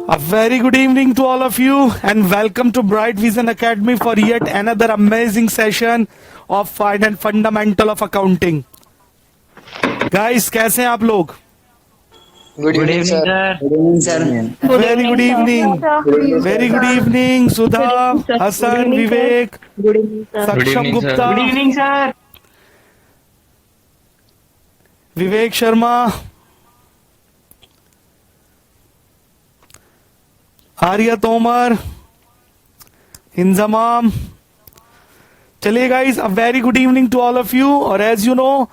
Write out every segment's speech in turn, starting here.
A very good evening to all of you and welcome to Bright Vision Academy for yet another amazing session of Fundamental of Accounting. Guys, कैसे हैं आप लोग? Good evening, sir. Good evening, sir. Very good evening. Very good evening, Sudha, Hassan, Vivek, Saksham Gupta, Good evening, sir. Vivek Sharma, Arya Tomar, Inzamam. चलिए guys, a very good evening to all of you. और as you know,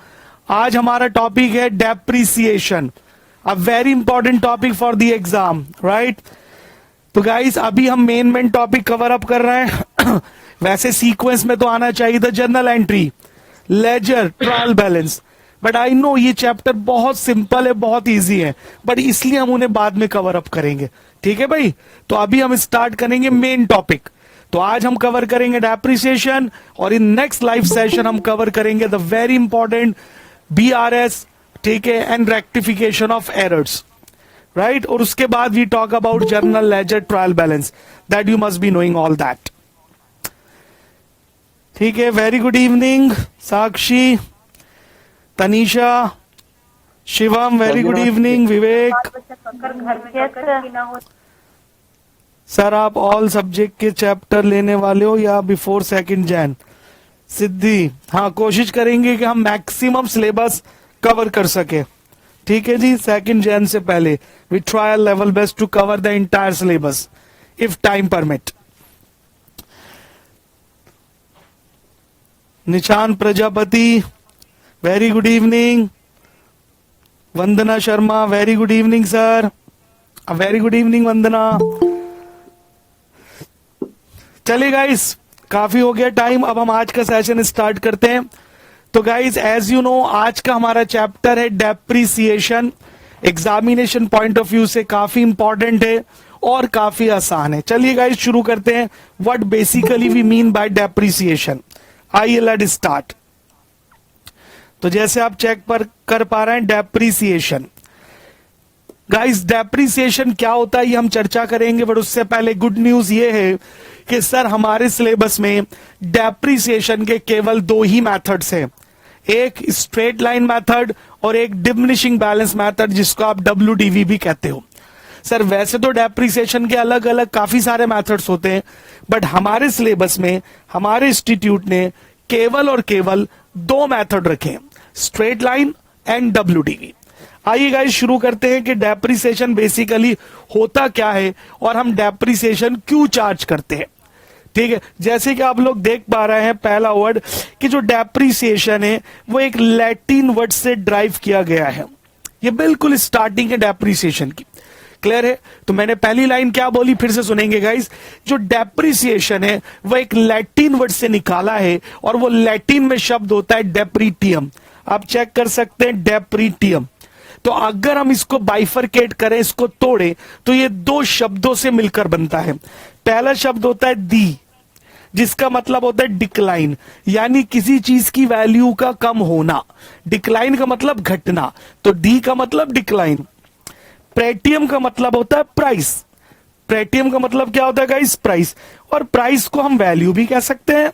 आज हमारा topic है depreciation, a very important topic for the exam, right? तो guys, अभी हम main topic cover up कर रहे हैं. वैसे सीक्वेंस में तो आना चाहिए था journal entry, ledger, trial balance, but I know ये चैप्टर बहुत सिंपल है, बहुत इजी है, बट इसलिए हम उन्हें बाद में कवर अप करेंगे. ठीक है भाई? तो अभी हम स्टार्ट करेंगे मेन टॉपिक. तो आज हम कवर करेंगे डेप्रिसिएशन और इन नेक्स्ट लाइव सेशन हम कवर करेंगे द वेरी इंपॉर्टेंट बीआरएस, ठीक है, and rectification of errors, right? और उसके बाद we talk about journal, ledger, trial balance, that you must be knowing all that. ठीक है, very good evening Sakshi, Tanisha, Shivam, very good evening. Vivek sir, आप all subject के chapter लेने वाले हो या बिफोर 2 जैन? सिद्धि, हाँ, कोशिश करेंगे कि हम मैक्सिमम सिलेबस कवर कर सके. ठीक है जी, 2 जैन से पहले we try level best to cover the entire syllabus if time permit. Nishan Prajapati, very good evening. Vandana Sharma, very good evening sir. Very good evening Vandana. चलिए गाइस, काफी हो गया टाइम, अब हम आज का सेशन स्टार्ट करते हैं. तो गाइस, एज यू नो, आज का हमारा चैप्टर है depreciation. Examination point of view से काफी इंपॉर्टेंट है और काफी आसान है. चलिए गाइस, शुरू करते हैं. What basically we mean by depreciation. आइए लेट स्टार्ट. तो जैसे आप चेक पर कर पा रहे हैं, डेप्रिसिएशन. गाइस, डेप्रिसिएशन क्या होता है ये हम चर्चा करेंगे, बट उससे पहले गुड न्यूज ये है कि सर हमारे सिलेबस में डेप्रिसिएशन के केवल 2 ही मेथड्स हैं. एक स्ट्रेट लाइन मेथड और एक डिमिनिशिंग बैलेंस मेथड, जिसको आप WDV भी कहते हो. सर वैसे तो डेप्रिसिएशन के अलग अलग काफी सारे मेथड्स होते हैं, बट हमारे सिलेबस में हमारे इंस्टीट्यूट ने केवल और केवल 2 मेथड रखे, स्ट्रेट लाइन एंड WDV. आइए गाइस, शुरू करते हैं कि डेप्रिसिएशन बेसिकली होता क्या है और हम डेप्रिसिएशन क्यों चार्ज करते हैं. ठीक है, जैसे कि आप लोग देख पा रहे हैं, पहला वर्ड कि जो डेप्रिसिएशन है वो एक लैटिन वर्ड से ड्राइव किया गया है. ये बिल्कुल स्टार्टिंग है डेप्रिसिएशन की. क्लियर है? तो मैंने पहली लाइन क्या बोली, फिर से सुनेंगे गाइस. जो डेप्रिसिएशन है वो एक लैटिन वर्ड से निकाला है और वो लैटिन में शब्द होता है डेप्रीटियम. आप चेक कर सकते हैं, डेप्रीटियम. तो अगर हम इसको बाइफरकेट करें, इसको तोड़ें, तो ये 2 शब्दों से मिलकर बनता है. पहला शब्द होता है दी, जिसका मतलब होता है डिक्लाइन, यानी किसी चीज की वैल्यू का कम होना. डिक्लाइन का मतलब घटना, तो डी का मतलब डिक्लाइन. प्रेटियम का मतलब होता है प्राइस. प्रेटियम का मतलब क्या होता है गाइस? प्राइस. और प्राइस को हम वैल्यू भी कह सकते हैं.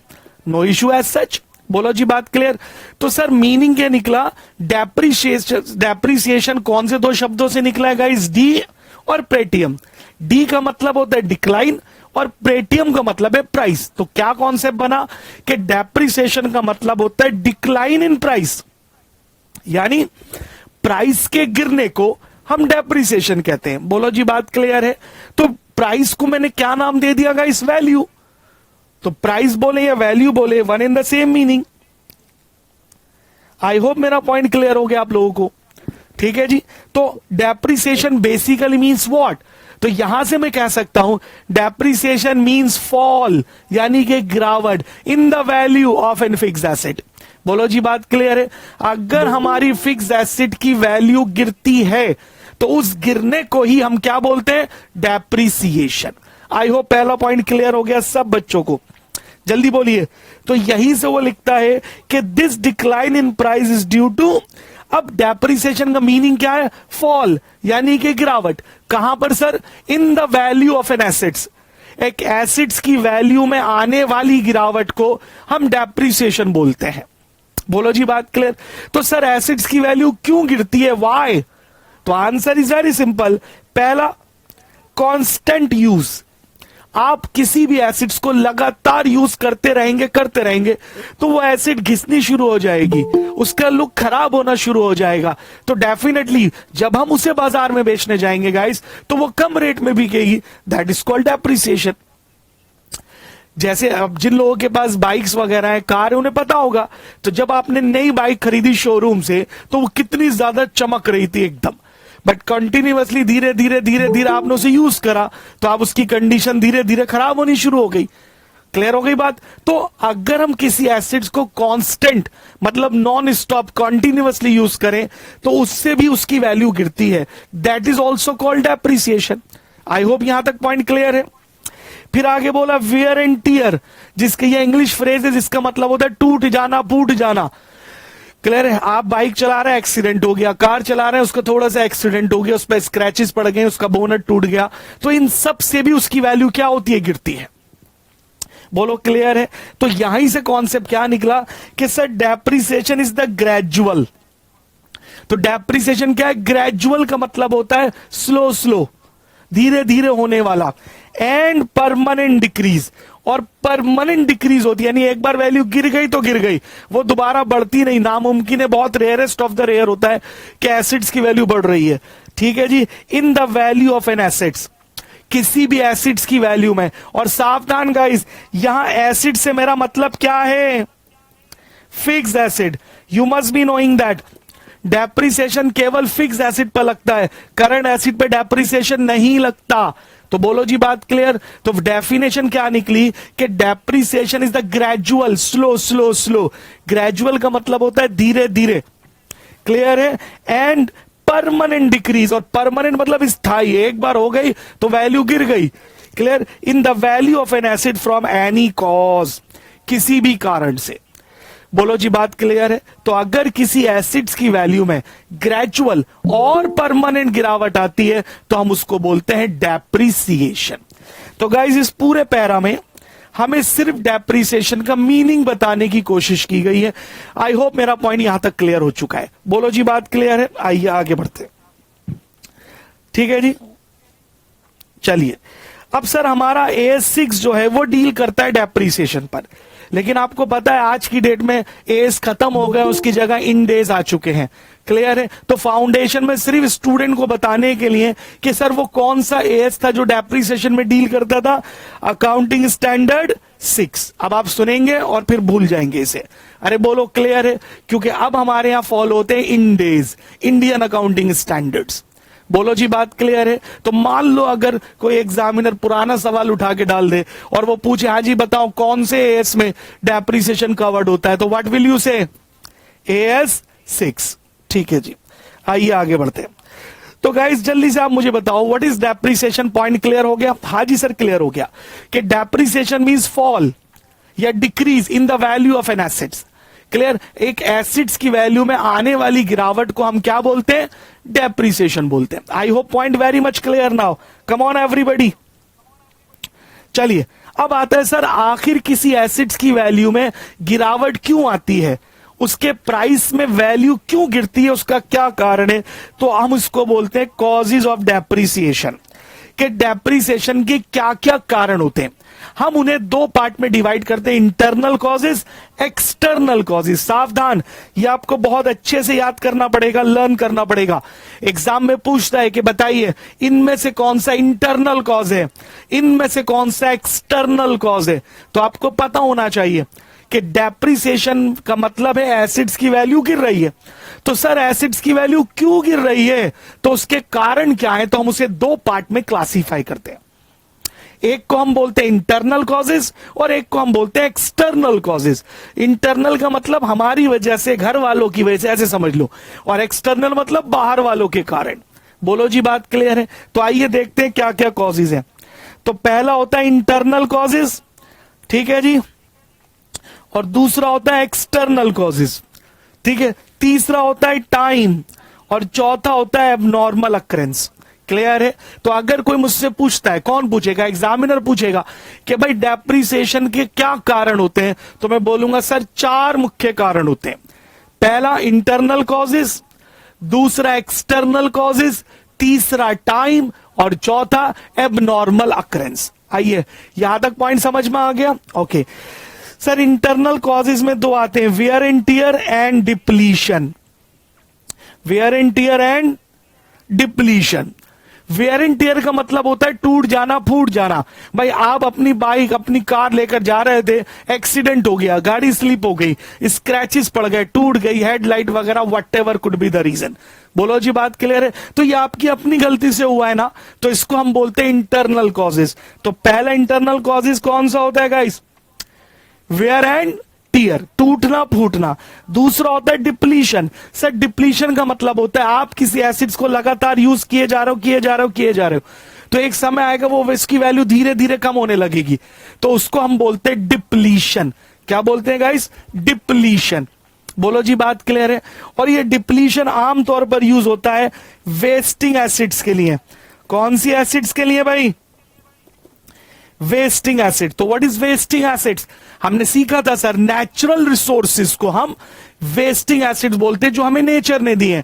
No issue as such. बोलो जी, बात क्लियर? तो सर मीनिंग क्या निकला? डेप्रिसिएशन कौन से 2 शब्दों से निकला है गाइस? डी और प्रेटियम. डी का मतलब होता है डिक्लाइन और प्रेटियम का मतलब है प्राइस. तो क्या कॉन्सेप्ट बना कि डेप्रिसिएशन का मतलब होता है डिक्लाइन इन प्राइस, यानी प्राइस के गिरने को हम डेप्रिसिएशन कहते हैं. बोलो जी, बात क्लियर है? तो प्राइस को मैंने क्या नाम दे दिया गाइस? वैल्यू. तो प्राइस बोले या वैल्यू बोले, one in the same meaning. I hope मेरा पॉइंट क्लियर हो गया आप लोगों को. ठीक है जी. तो डेप्रिसिएशन बेसिकली मींस व्हाट? तो यहां से मैं कह सकता हूं डेप्रिसिएशन मींस फॉल, यानी कि गिरावट in the value of an fixed asset. बोलो जी, बात क्लियर है? अगर हमारी फिक्स्ड एसेट की वैल्यू गिरती है तो उस गिरने को ही हम क्या बोलते हैं? डेप्रिसिएशन. आई होप पहला पॉइंट क्लियर हो गया सब बच्चों को. जल्दी बोलिए. तो यहीं से वो लिखता है कि this decline in price is due to अब डेप्रिसिएशन का मीनिंग क्या है? फॉल, यानी कि गिरावट। कहां पर sir? In the value of an assets. एक एसेट्स की वैल्यू में आने वाली गिरावट को हम डेप्रिसिएशन बोलते हैं। बोलो जी, बात क्लियर? तो सर एसेट्स की वैल्यू क्यों गिरती है? व्हाई? तो आंसर इज वेरी सिंपल। पहला, कांस्टेंट यूज। आप किसी भी एसिड्स को लगातार यूज करते रहेंगे तो वो एसिड घिसनी शुरू हो जाएगी, उसका लुक खराब होना शुरू हो जाएगा। तो डेफिनेटली जब हम उसे बाजार में बेचने जाएंगे गाइस, तो वो कम रेट में बिकेगी। That is called depreciation. जैसे अब जिन लोगों के पास बाइक्स वगैरह है, कार है, उन्हें पता होगा, तो जब आपने नई बाइक खरीदी शोरूम से, तो वो कितनी ज्यादा चमक रही थी एकदम, बट कंटिन्यूअसली धीरे धीरे आपने उसे यूज करा, तो आप उसकी कंडीशन धीरे धीरे खराब होनी शुरू हो गई। क्लियर हो गई बात? तो अगर हम किसी एसिड्स को कांस्टेंट मतलब नॉन स्टॉप कंटिन्यूअसली यूज करें, तो उससे भी उसकी वैल्यू गिरती है। That is also called depreciation. I hope यहां तक पॉइंट क्लियर है। फिर आगे बोला वियर एंड टियर, जिसके ये इंग्लिश फ्रेज है, जिसका मतलब होता है टूट जाना, फूट जाना। क्लियर है? आप बाइक चला रहे हैं, एक्सीडेंट हो गया, कार चला रहे हैं, उसका थोड़ा सा एक्सीडेंट हो गया, उस पर स्क्रैचेस पड़ गए, उसका बोनट टूट गया, तो इन सब से भी उसकी वैल्यू क्या होती है? गिरती है। बोलो क्लियर है? तो यहीं से कॉन्सेप्ट क्या निकला कि sir depreciation is the gradual. तो डेप्रिसिएशन क्या है? ग्रेजुअल का मतलब होता है स्लो, धीरे धीरे होने वाला, एंड परमानेंट डिक्रीज। और परमानेंट डिक्रीज होती है, यानी एक बार वैल्यू गिर गई तो गिर गई, वो दोबारा बढ़ती नहीं, नामुमकिन है, बहुत रेयरेस्ट ऑफ द रेयर होता है कि एसिड्स की वैल्यू बढ़ रही है। ठीक है जी? In the value of an assets, किसी भी एसिड्स की वैल्यू में। और सावधान गाइस, यहां एसिड से मेरा मतलब क्या है? Fix acid. You must be knowing that depreciation केवल फिक्स एसिड पर लगता है, करंट एसिड पे डेप्रिसिएशन नहीं लगता। तो बोलो जी, बात क्लियर? तो डेफिनेशन क्या निकली कि depreciation is the gradual, slow. Gradual का मतलब होता है धीरे धीरे। क्लियर है? एंड परमानेंट डिक्रीज, और परमानेंट मतलब स्थायी, एक बार हो गई तो वैल्यू गिर गई। Clear? In the value of an acid from any cause, किसी भी कारण से। बोलो जी, बात क्लियर है? तो अगर किसी एसिड्स की वैल्यू में ग्रेजुअल और परमानेंट गिरावट आती है, तो हम उसको बोलते हैं डेप्रिसिएशन। तो गाइस, इस पूरे पैरा में हमें सिर्फ डेप्रिसिएशन का मीनिंग बताने की कोशिश की गई है। आई होप मेरा पॉइंट यहां तक क्लियर हो चुका है। बोलो जी, बात क्लियर है? आइए आगे बढ़ते। ठीक है जी, चलिए। अब सर हमारा AS6 जो है वो डील करता है डेप्रिसिएशन पर, लेकिन आपको पता है आज की डेट में एस खत्म हो गया, उसकी जगह इन डेज आ चुके हैं। क्लियर है? तो फाउंडेशन में सिर्फ स्टूडेंट को बताने के लिए कि सर वो कौन सा एस था जो डेप्रिसिएशन में डील करता था, अकाउंटिंग स्टैंडर्ड 6। अब आप सुनेंगे और फिर भूल जाएंगे इसे। अरे बोलो क्लियर है? क्योंकि अब हमारे यहां फॉलो होते हैं इन डेज, इंडियन अकाउंटिंग स्टैंडर्ड्स। बोलो जी, बात क्लियर है? तो मान लो अगर कोई एग्जामिनर पुराना सवाल उठा के डाल दे और वो पूछे, हाँ जी बताओ कौन से एएस में डेप्रिसिएशन कवर्ड होता है, तो व्हाट विल यू से? AS6। ठीक है जी, आइए आगे बढ़ते हैं। तो गाइस जल्दी से आप मुझे बताओ what is depreciation. Point clear हो गया? हाँ जी सर, क्लियर हो गया कि डेप्रिसिएशन मींस फॉल या decrease in the value of an assets. Clear? एक एसिड्स की वैल्यू में आने वाली गिरावट को हम क्या बोलते हैं? डेप्रिसिएशन बोलते हैं। I hope point very much clear now. Come on everybody. चलिए, अब आता है सर आखिर किसी एसिड्स की वैल्यू में गिरावट क्यों आती है, उसके प्राइस में वैल्यू क्यों गिरती है, उसका क्या कारण है? तो हम इसको बोलते हैं कॉजेज ऑफ डेप्रिसिएशन। कि डेप्रिसिएशन के क्या क्या कारण होते हैं। हम उन्हें दो पार्ट में डिवाइड करते हैं, इंटरनल कॉजेज, एक्सटर्नल कॉजेज। सावधान, ये आपको बहुत अच्छे से याद करना पड़ेगा, लर्न करना पड़ेगा। एग्जाम में पूछता है कि बताइए इनमें से कौन सा इंटरनल कॉज है, इनमें से कौन सा एक्सटर्नल कॉज है। तो आपको पता होना चाहिए कि डेप्रिसिएशन का मतलब है एसिड्स की वैल्यू गिर रही है। तो सर एसिड्स की वैल्यू क्यों गिर रही है, तो उसके कारण क्या है? तो हम उसे दो पार्ट में क्लासिफाई करते हैं। एक को हम बोलते हैं इंटरनल कॉजेज और एक को हम बोलते हैं एक्सटर्नल कॉजेज। इंटरनल का मतलब हमारी वजह से, घर वालों की वजह से, ऐसे समझ लो, और एक्सटर्नल मतलब बाहर वालों के कारण। बोलो जी, बात क्लियर है? तो आइए देखते हैं क्या क्या कॉजेज हैं। तो पहला होता है इंटरनल कॉजेज, ठीक है जी, और दूसरा होता है एक्सटर्नल कॉजेज। ठीक है, तीसरा होता है टाइम, और चौथा होता है एबनॉर्मल अक्रेंस। क्लियर है? तो अगर कोई मुझसे पूछता है, कौन पूछेगा? एग्जामिनर पूछेगा कि भाई डेप्रिसिएशन के क्या कारण होते हैं, तो मैं बोलूंगा सर 4 मुख्य कारण होते हैं। पहला इंटरनल कॉजेस, दूसरा एक्सटर्नल कॉजेस, तीसरा टाइम, और चौथा एबनॉर्मल अक्रेंस। आइए, यहां तक पॉइंट समझ में आ गया? ओके सर, इंटरनल कॉजेस में 2 आते हैं, wear and tear and depletion. Wear and tear and depletion. Wear and tear का मतलब होता है टूट जाना, फूट जाना। भाई आप अपनी बाइक, अपनी कार लेकर जा रहे थे, एक्सीडेंट हो गया, गाड़ी स्लिप हो गई, स्क्रैचेस पड़ गए, टूट गई हेडलाइट वगैरह, whatever could be the reason. बोलो जी, बात क्लियर है? तो ये आपकी अपनी गलती से हुआ है ना, तो इसको हम बोलते हैं इंटरनल कॉजेस। तो पहला इंटरनल कॉजेस कौन सा होता है गाइस? वेयर एंड टियर, टूटना फूटना। दूसरा होता है डिप्लीशन। सर डिप्लीशन का मतलब होता है आप किसी एसिड्स को लगातार यूज किए जा रहे हो, तो एक समय आएगा वो इसकी वैल्यू धीरे धीरे कम होने लगेगी, तो उसको हम बोलते हैं डिप्लीशन। क्या बोलते हैं गाइस? डिप्लीशन। बोलो जी, बात क्लियर है? और ये डिप्लीशन आमतौर पर यूज होता है वेस्टिंग एसिड्स के लिए। कौन सी एसिड्स के लिए भाई? Wasting acid. तो व्हाट इज वेस्टिंग एसिड्स? हमने सीखा था सर, नेचुरल रिसोर्सेज को हम वेस्टिंग एसिड्स बोलते हैं, जो हमें नेचर ने दिए हैं।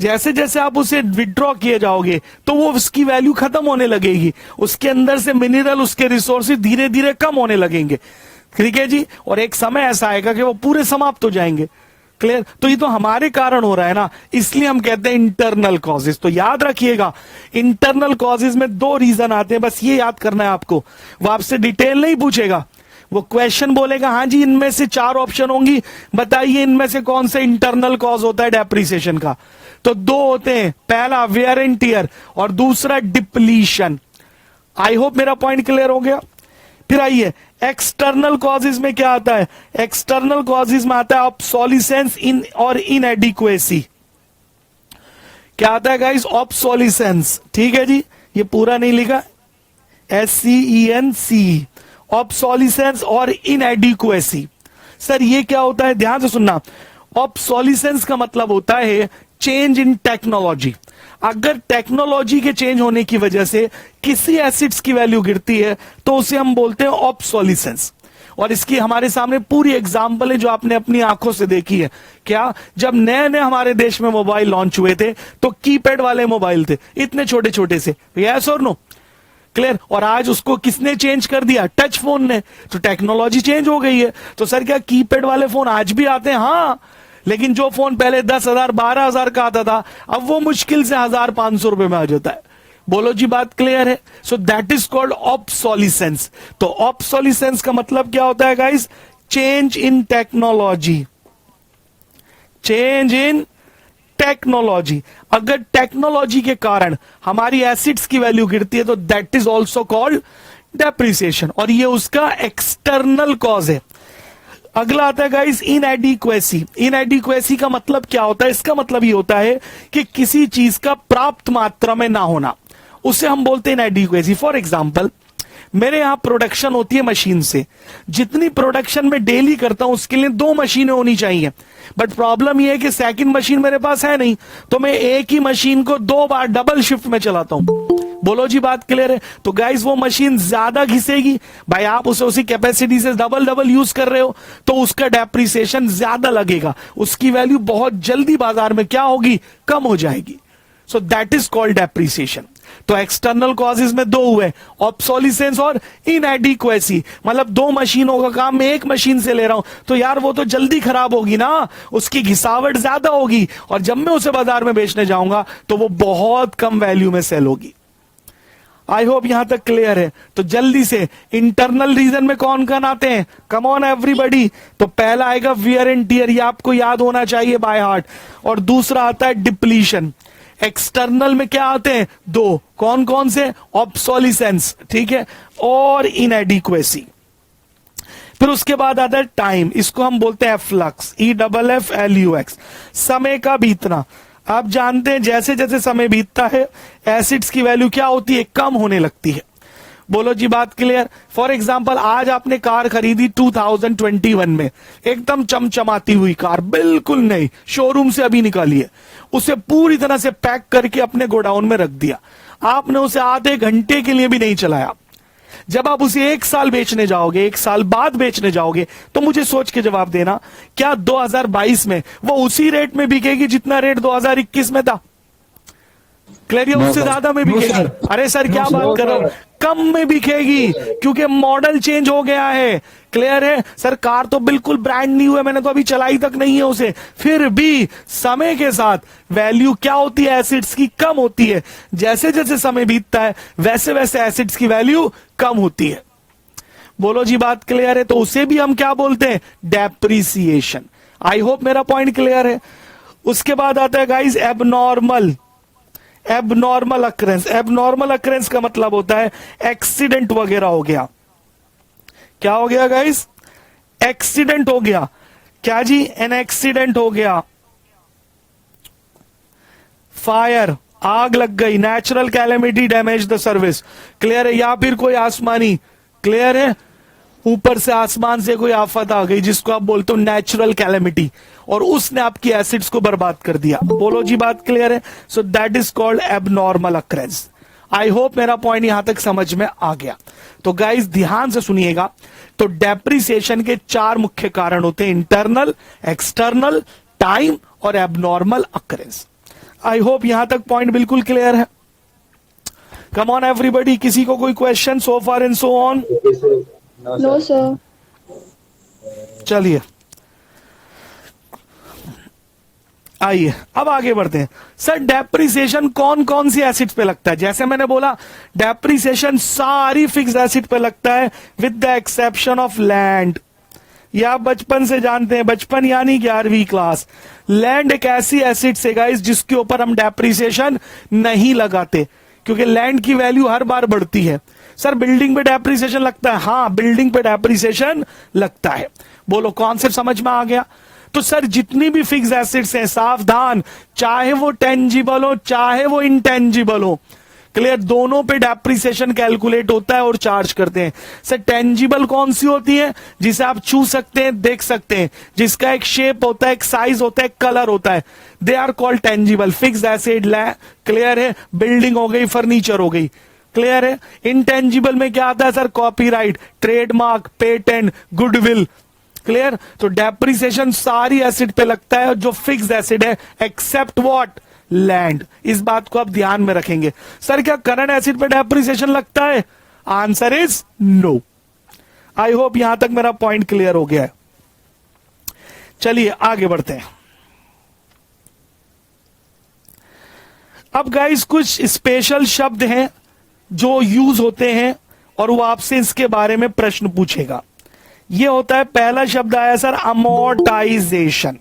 जैसे जैसे आप उसे विड्रॉ किए जाओगे तो वो उसकी वैल्यू खत्म होने लगेगी, उसके अंदर से मिनरल, उसके रिसोर्सेज धीरे धीरे कम होने लगेंगे। ठीक है जी? और एक समय ऐसा आएगा कि वो पूरे समाप्त हो जाएंगे। क्लियर? तो ये तो हमारे कारण हो रहा है ना, इसलिए हम कहते हैं इंटरनल कॉजेस। तो याद रखिएगा, इंटरनल कॉजेस में 2 रीजन आते हैं, बस ये याद करना है आपको। वो आपसे डिटेल नहीं पूछेगा, वो क्वेश्चन बोलेगा हाँ जी इनमें से 4 ऑप्शन होंगी, बताइए इनमें से कौन सा इंटरनल कॉज होता है डेप्रिसिएशन का। तो 2 होते हैं, पहला वेयर एंड टियर और दूसरा डिप्लीशन। आई होप मेरा पॉइंट क्लियर हो गया। फिर आइए, एक्सटर्नल कॉजेज में क्या आता है? एक्सटर्नल कॉजेज में आता है ऑब्सोलिसेंस इन और इनएडिक्वेसी। क्या आता है गाइस? ऑब्सोलिसेंस। ठीक है जी, ये पूरा नहीं लिखा, SCENC, ऑब्सोलिसेंस और इनएडिक्वेसी। सर ये क्या होता है? ध्यान से सुनना। ऑब्सोलिसेंस का मतलब होता है चेंज इन टेक्नोलॉजी। अगर टेक्नोलॉजी के चेंज होने की वजह से किसी एसिड्स की वैल्यू गिरती है तो उसे हम बोलते हैं ऑब्सोलिसेंस। और इसकी हमारे सामने पूरी एग्जांपल है जो आपने अपनी आंखों से देखी है। क्या? जब नए नए हमारे देश में मोबाइल लॉन्च हुए थे तो कीपैड वाले मोबाइल थे, इतने छोटे छोटे से। यस और नो? क्लियर? और आज उसको किसने चेंज कर दिया? टच फोन ने। तो टेक्नोलॉजी चेंज हो गई है। तो सर क्या कीपैड वाले फोन आज भी आते हैं? हाँ, लेकिन जो फोन पहले 10,000 12,000 का आता था, अब वो मुश्किल से 1,500 रुपए में आ जाता है। बोलो जी, बात क्लियर है? So that is called obsolescence. तो ऑब्सोलिसेंस का मतलब क्या होता है guys? Change in technology. Change in technology. अगर टेक्नोलॉजी के कारण हमारी एसिड्स की वैल्यू गिरती है तो that is also called depreciation, और ये उसका एक्सटर्नल कॉज है। अगला आता है गाइस इनएडिक्वेसी। इनएडिक्वेसी का मतलब क्या होता है? इसका मतलब ये होता है कि किसी चीज का पर्याप्त मात्रा में ना होना, उसे हम बोलते हैं इनएडिक्वेसी। फॉर एग्जांपल, मेरे यहां प्रोडक्शन होती है मशीन से, जितनी प्रोडक्शन में डेली करता हूं उसके लिए 2 मशीनें होनी चाहिए, बट प्रॉब्लम यह है कि सेकंड मशीन मेरे पास है नहीं, तो मैं एक ही मशीन को 2 बार डबल शिफ्ट में चलाता हूं। बोलो जी, बात क्लियर है? तो गाइस वो मशीन ज्यादा घिसेगी। भाई आप उसे उसी कैपेसिटी से डबल यूज कर रहे हो तो उसका डेप्रिसिएशन ज्यादा लगेगा, उसकी वैल्यू बहुत जल्दी बाजार में क्या होगी? कम हो जाएगी। सो दैट इज कॉल्ड डेप्रिसिएशन। तो एक्सटर्नल कॉजेज में 2 हुए, ऑब्सोलिसेंस और इनएडिक्वेसी। मतलब 2 मशीनों का काम मैं एक मशीन से ले रहा हूं, तो यार वो तो जल्दी खराब होगी ना, उसकी घिसावट ज्यादा होगी, और जब मैं उसे बाजार में बेचने जाऊंगा तो वो बहुत कम वैल्यू में सेल होगी। आई होप यहां तक क्लियर है। तो जल्दी से इंटरनल रीजन में कौन कौन आते हैं? कम ऑन एवरीबॉडी। तो पहला आएगा वियर एंड टियर, ये आपको याद होना चाहिए बाय हार्ट। और दूसरा आता है डिप्लीशन। एक्सटर्नल में क्या आते हैं? 2। कौन कौन से? ऑब्सोलिसेंस, ठीक है, और इनएडिक्वेसी। फिर उसके बाद आता है टाइम, इसको हम बोलते हैं फ्लक्स, EFFLUX, समय का बीतना। आप जानते हैं जैसे जैसे समय बीतता है एसिड्स की वैल्यू क्या होती है? कम होने लगती है। बोलो जी बात क्लियर। फॉर एग्जाम्पल आज आपने कार खरीदी 2021 में, एकदम चमचमाती हुई कार, बिल्कुल नई, शोरूम से अभी निकाली है, उसे पूरी तरह से पैक करके अपने गोडाउन में रख दिया, आपने उसे आधे घंटे के लिए भी नहीं चलाया। जब आप उसे 1 साल बेचने जाओगे, 1 साल बाद बेचने जाओगे, तो मुझे सोच के जवाब देना, क्या 2022 में वो उसी रेट में बिकेगी जितना रेट 2021 में था? क्लियर, उससे ज्यादा में बिकेगी? अरे सर क्या बात कर रहा हूं, कम में बिकेगी, क्योंकि मॉडल चेंज हो गया है। क्लियर है सर, कार तो बिल्कुल ब्रांड न्यू है, मैंने तो अभी चलाई तक नहीं है उसे, फिर भी समय के साथ वैल्यू क्या होती है एसिड्स की? कम होती है। जैसे जैसे समय बीतता है वैसे वैसे एसिड्स की वैल्यू कम होती है। बोलो जी बात क्लियर है? तो उसे भी हम क्या बोलते हैं? डेप्रिसिएशन। आई होप मेरा पॉइंट क्लियर है। उसके बाद आता है guys abnormal. Abnormal occurrence. Abnormal occurrence का मतलब होता है एक्सीडेंट वगैरह हो गया। क्या हो गया गाइस? एक्सीडेंट हो गया। क्या जी? एन एक्सीडेंट हो गया, फायर, आग लग गई, natural calamity damage the service. Clear है? या फिर कोई आसमानी, क्लियर है, ऊपर से आसमान से कोई आफत आ गई जिसको आप बोलते हो नेचुरल कैलेमिटी, और उसने आपकी एसिड्स को बर्बाद कर दिया। बोलो जी बात क्लियर है? So that is called abnormal occurrence. I hope मेरा पॉइंट यहां तक समझ में आ गया। तो गाइस ध्यान से सुनिएगा। तो डेप्रिसिएशन के 4 मुख्य कारण होते हैं, इंटरनल, एक्सटर्नल, टाइम और एबनॉर्मल अक्रेंस। आई होप यहां तक पॉइंट बिल्कुल क्लियर है। कम ऑन एवरीबॉडी, किसी को कोई question so far and so on? No sir. चलिए आइए अब आगे बढ़ते हैं। सर डेप्रिसिएशन कौन कौन सी एसिड पे लगता है? जैसे मैंने बोला डेप्रिसिएशन सारी फिक्स एसिड पे लगता है with the exception of land. ये आप बचपन से जानते हैं, बचपन यानी 11वीं क्लास। लैंड एक ऐसी एसिड से गाइस जिसके ऊपर हम डेप्रिसिएशन नहीं लगाते, क्योंकि लैंड की वैल्यू हर बार बढ़ती है। सर बिल्डिंग पे डेप्रिसिएशन लगता है? हाँ, बिल्डिंग पे डेप्रिसिएशन लगता है। बोलो कॉन्सेप्ट समझ में आ गया? तो सर जितनी भी फिक्स एसिड्स हैं, सावधान, चाहे वो टेंजिबल हो चाहे वो इंटेंजिबल हो, क्लियर, दोनों पे डेप्रिसिएशन कैलकुलेट होता है और चार्ज करते हैं। सर टेंजिबल कौन सी होती है? जिसे आप छू सकते हैं, देख सकते हैं, जिसका एक शेप होता है, एक साइज होता है, एक कलर होता है, they are called tangible. Fixed asset, clear है, बिल्डिंग हो गई, फर्नीचर हो गई, क्लियर है। इंटेंजिबल में क्या आता है sir? Copyright, trademark, patent, goodwill, clear. तो डेप्रिसिएशन सारी एसिड पे लगता है जो फिक्स एसिड है, एक्सेप्ट व्हाट? लैंड। इस बात को आप ध्यान में रखेंगे। सर क्या करंट एसिड पे डेप्रिसिएशन लगता है? Answer is no. I hope यहां तक मेरा पॉइंट क्लियर हो गया है। चलिए आगे बढ़ते हैं। अब गाइस कुछ स्पेशल शब्द हैं जो यूज होते हैं और वो आपसे इसके बारे में प्रश्न पूछेगा। ये होता है, पहला शब्द आया सर अमोर्टाइजेशन।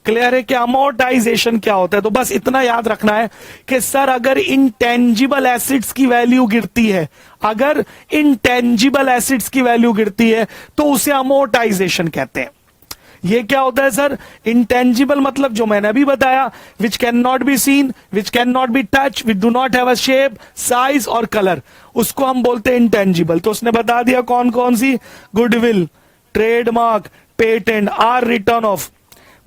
क्लियर है कि अमोर्टाइजेशन क्या होता है? तो बस इतना याद रखना है कि सर अगर इंटेंजिबल एसिड्स की वैल्यू गिरती है, अगर इंटेंजिबल एसिड्स की वैल्यू गिरती है तो उसे अमोर्टाइजेशन कहते हैं। ये क्या होता है सर? इंटेंजिबल मतलब जो मैंने अभी बताया, which can not be seen, which can not be touch, which do not have a shape, size और कलर, उसको हम बोलते हैं इंटेंजिबल। तो उसने बता दिया कौन कौन सी, goodwill, trademark, patent are written off.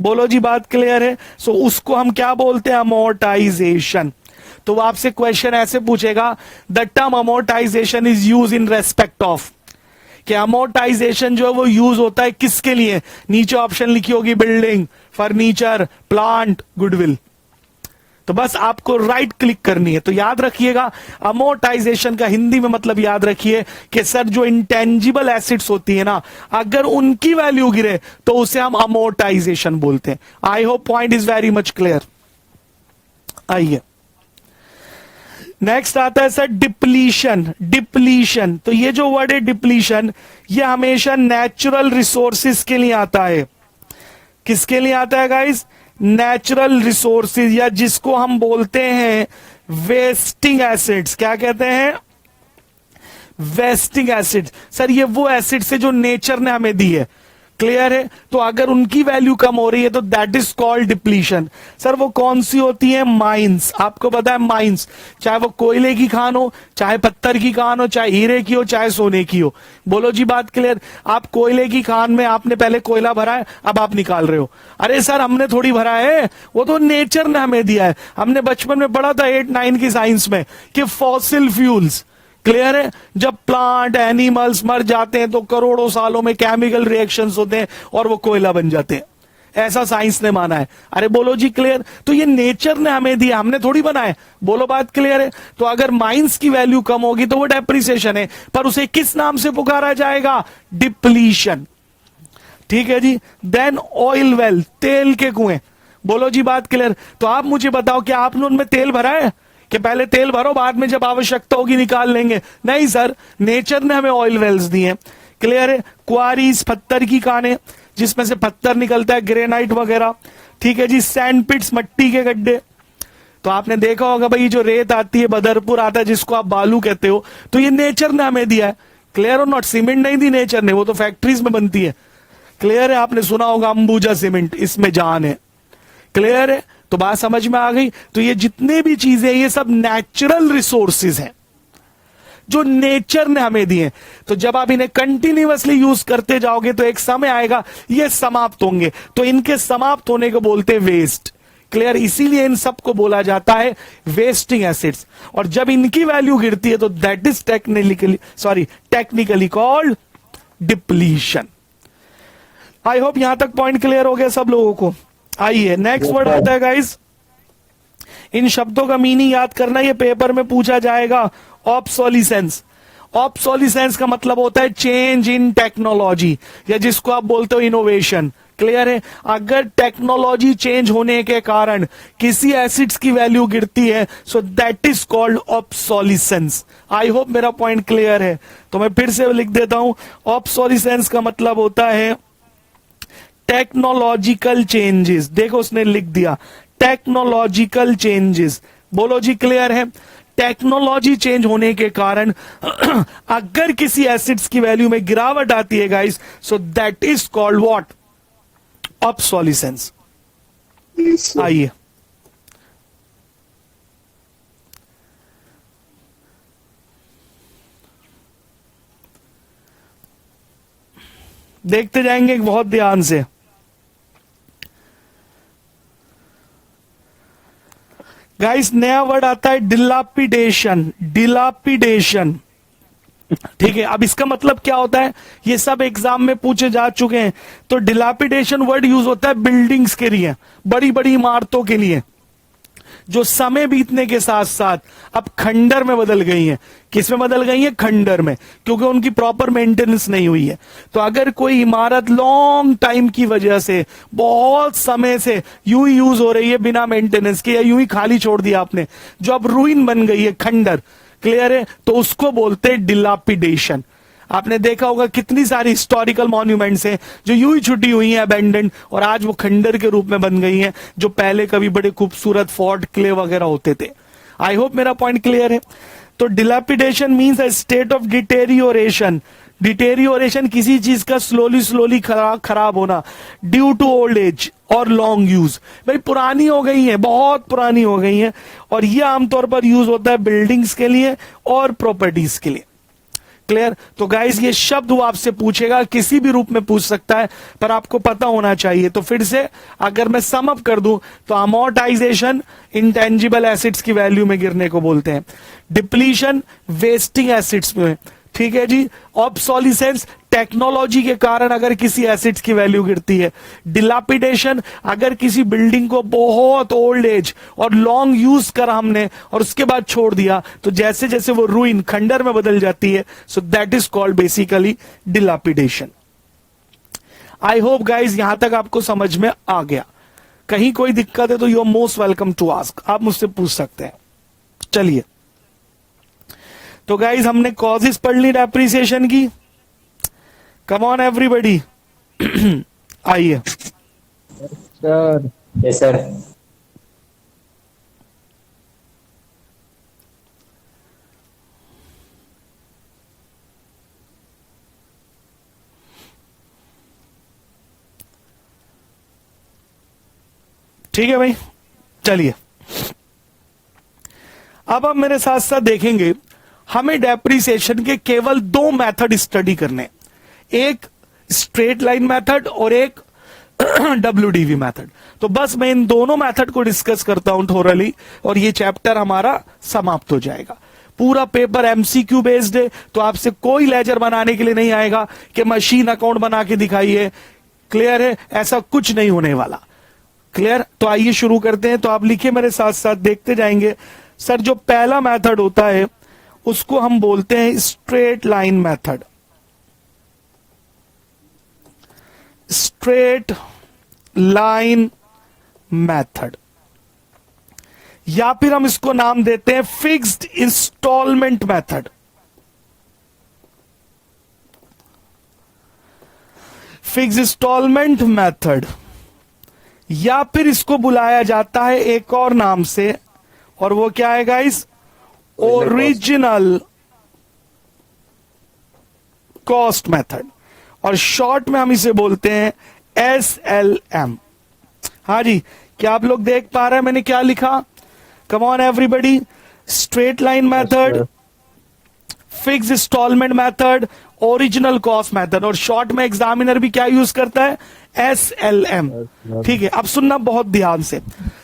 बोलो जी बात क्लियर है? सो उसको हम क्या बोलते हैं? अमोर्टाइजेशन। तो आपसे क्वेश्चन ऐसे पूछेगा, the term amortisation is use in respect of, कि अमोर्टाइजेशन जो है वो यूज होता है किसके लिए? नीचे ऑप्शन लिखी होगी, बिल्डिंग, फर्नीचर, प्लांट, गुडविल। तो बस आपको राइट क्लिक करनी है। तो याद रखिएगा अमोर्टाइजेशन का हिंदी में मतलब याद रखिए कि सर जो इंटेंजिबल एसिड्स होती है ना, अगर उनकी वैल्यू गिरे तो उसे हम अमोर्टाइजेशन बोलते हैं। I hope point is very much clear. आइए नेक्स्ट आता है सर डिप्लीशन। डिप्लीशन, तो ये जो वर्ड है डिप्लीशन, ये हमेशा नेचुरल रिसोर्सेज के लिए आता है। किसके लिए आता है गाइस? नेचुरल रिसोर्सेज, या जिसको हम बोलते हैं वेस्टिंग एसिड्स। क्या कहते हैं? Wasting acid. सर ये वो एसिड से जो नेचर ने हमें दी है, क्लियर है? तो अगर उनकी वैल्यू कम हो रही है तो that is called depletion. Sir वो कौन सी होती है? माइंस। आपको पता है माइंस, चाहे वो कोयले की खान हो, चाहे पत्थर की खान हो, चाहे हीरे की हो, चाहे सोने की हो। बोलो जी बात क्लियर? आप कोयले की खान में आपने पहले कोयला भरा है, अब आप निकाल रहे हो। अरे सर हमने थोड़ी भरा है, वो तो नेचर ने हमें दिया है। हमने बचपन में पढ़ा था 8-9 की साइंस में कि फॉसिल फ्यूल्स, क्लियर है, जब प्लांट एनिमल्स मर जाते हैं तो करोड़ों सालों में केमिकल रिएक्शंस होते हैं और वो कोयला बन जाते हैं। ऐसा साइंस ने माना है। अरे बोलो जी क्लियर? तो ये नेचर ने हमें दिया, हमने थोड़ी बनाए। बोलो बात क्लियर है? तो अगर माइंस की वैल्यू कम होगी तो वो डेप्रिसिएशन है, पर उसे किस नाम से पुकारा जाएगा? डिप्लीशन। ठीक है जी। देन ऑयल वेल, तेल के कुएं। बोलो जी बात क्लियर? तो आप मुझे बताओ क्या आपने उनमें तेल भरा है कि पहले तेल भरो बाद में जब आवश्यकता होगी निकाल लेंगे? नहीं सर, नेचर ने हमें ऑयल वेल्स दी हैं। क्लियर है? क्वारीज, पत्थर की कानें जिसमें से पत्थर निकलता है, ग्रेनाइट वगैरह। ठीक है जी। सैंड पिट्स, मट्टी के गड्ढे। तो आपने देखा होगा भाई जो रेत आती है, बदरपुर आता है जिसको आप बालू कहते हो, तो ये नेचर ने हमें दिया है। क्लियर और नॉट? सीमेंट नहीं दी नेचर ने, वो तो फैक्ट्रीज में बनती है। क्लियर है? आपने सुना होगा अंबुजा सीमेंट, इसमें जान है। क्लियर है? तो बात समझ में आ गई? तो ये जितने भी चीजें, ये सब नेचुरल रिसोर्सेज हैं जो नेचर ने हमें दिए। तो जब आप इन्हें कंटिन्यूअसली यूज करते जाओगे तो एक समय आएगा ये समाप्त होंगे, तो इनके समाप्त होने को बोलते हैं वेस्ट। क्लियर? इसीलिए इन सबको बोला जाता है वेस्टिंग एसिड्स। और जब इनकी वैल्यू गिरती है तो that is technically called depletion. I hope यहां तक पॉइंट क्लियर हो गया सब लोगों को। आइए नेक्स्ट वर्ड आता है गाइस। इन शब्दों का मीनिंग याद करना, ये पेपर में पूछा जाएगा। ऑब्सोलिसेंस। ऑब्सोलिसेंस का मतलब होता है चेंज इन टेक्नोलॉजी, या जिसको आप बोलते हो इनोवेशन। क्लियर है? अगर टेक्नोलॉजी चेंज होने के कारण किसी एसिड्स की वैल्यू गिरती है, so that is called obsolescence. I hope मेरा पॉइंट क्लियर है। तो मैं फिर से लिख देता हूं, ऑब्सोलिसेंस का मतलब होता है टेक्नोलॉजिकल चेंजेस। देखो उसने लिख दिया टेक्नोलॉजिकल चेंजेस। बोलो जी क्लियर है? टेक्नोलॉजी चेंज होने के कारण अगर किसी एसिड्स की वैल्यू में गिरावट आती है guys, so that is called what? Obsolescence. आइए देखते जाएंगे बहुत ध्यान से। गाइस नया वर्ड आता है डिलापिडेशन। डिलापिडेशन, ठीक है? अब इसका मतलब क्या होता है, ये सब एग्जाम में पूछे जा चुके हैं। तो डिलापिडेशन वर्ड यूज होता है बिल्डिंग्स के लिए, बड़ी बड़ी इमारतों के लिए, जो समय बीतने के साथ साथ अब खंडर में बदल गई हैं। किस में बदल गई हैं? खंडर में, क्योंकि उनकी प्रॉपर मेंटेनेंस नहीं हुई है। तो अगर कोई इमारत लॉन्ग टाइम की वजह से, बहुत समय से यूं ही यूज हो रही है बिना मेंटेनेंस के, या यूं ही खाली छोड़ दिया आपने, जो अब रूइन बन गई है, खंडर। क्लियर है? तो उसको बोलते हैं डिलापिडेशन। आपने देखा होगा कितनी सारी हिस्टोरिकल मॉन्यूमेंट्स हैं जो यूं ही छुटी हुई हैं, अबेंडेंड, और आज वो खंडर के रूप में बन गई हैं, जो पहले कभी बड़े खूबसूरत फोर्ट, किले वगैरह होते थे। आई होप मेरा पॉइंट क्लियर है। तो dilapidation means a state of deterioration. Deterioration किसी चीज का स्लोली खराब होना ड्यू टू ओल्ड एज और लॉन्ग यूज। भाई पुरानी हो गई है, बहुत पुरानी हो गई है, और ये आमतौर पर यूज होता है बिल्डिंग्स के लिए और प्रॉपर्टीज के लिए। क्लियर? तो गाइस ये शब्द वो आपसे पूछेगा, किसी भी रूप में पूछ सकता है, पर आपको पता होना चाहिए। तो फिर से अगर मैं सम अप कर दूं तो अमोर्टाइजेशन इंटेंजिबल एसिड्स की वैल्यू में गिरने को बोलते हैं, डिप्लीशन वेस्टिंग एसिड्स में, ठीक है जी, ऑब्सोलिसेंस टेक्नोलॉजी के कारण अगर किसी एसिड्स की वैल्यू गिरती है, डिलापिडेशन अगर किसी बिल्डिंग को बहुत ओल्ड एज और लॉन्ग यूज करा हमने और उसके बाद छोड़ दिया, तो जैसे जैसे वो रूइन खंडर में बदल जाती है, so that is called basically dilapidation. I hope guys यहां तक आपको समझ में आ गया। कहीं कोई दिक्कत है तो you are most welcome to ask, आप मुझसे पूछ सकते हैं। चलिए, तो गाइज हमने कॉजेस पढ़ ली डेप्रिसिएशन की। कम ऑन एवरीबॉडी, आइए। सर। Yes sir. ठीक है भाई, चलिए अब आप मेरे साथ साथ देखेंगे हमें डेप्रिसिएशन के केवल दो मेथड स्टडी करने, एक स्ट्रेट लाइन मेथड और एक WDV मेथड। तो बस मैं इन दोनों मेथड को डिस्कस करता हूं थोरली और ये चैप्टर हमारा समाप्त हो जाएगा। पूरा पेपर MCQ बेस्ड है, तो आपसे कोई लेजर बनाने के लिए नहीं आएगा कि मशीन अकाउंट बना के दिखाइए। क्लियर है, ऐसा कुछ नहीं होने वाला। क्लियर, तो आइए शुरू करते हैं। तो आप लिखिए मेरे साथ साथ, देखते जाएंगे। सर जो पहला मेथड होता है उसको हम बोलते हैं straight line method. Straight line method, या फिर हम इसको नाम देते हैं fixed installment method. Fixed installment method, या फिर इसको बुलाया जाता है एक और नाम से, और वो क्या है गाइस? ओरिजिनल कॉस्ट मेथड, और शॉर्ट में हम इसे बोलते हैं SLM। हाँ जी, क्या आप लोग देख पा रहे हैं मैंने क्या लिखा? Come on everybody, straight line method, fixed instalment method, original cost method, और शॉर्ट में एग्जामिनर भी क्या यूज करता है? SLM। ठीक है, अब सुनना बहुत ध्यान से।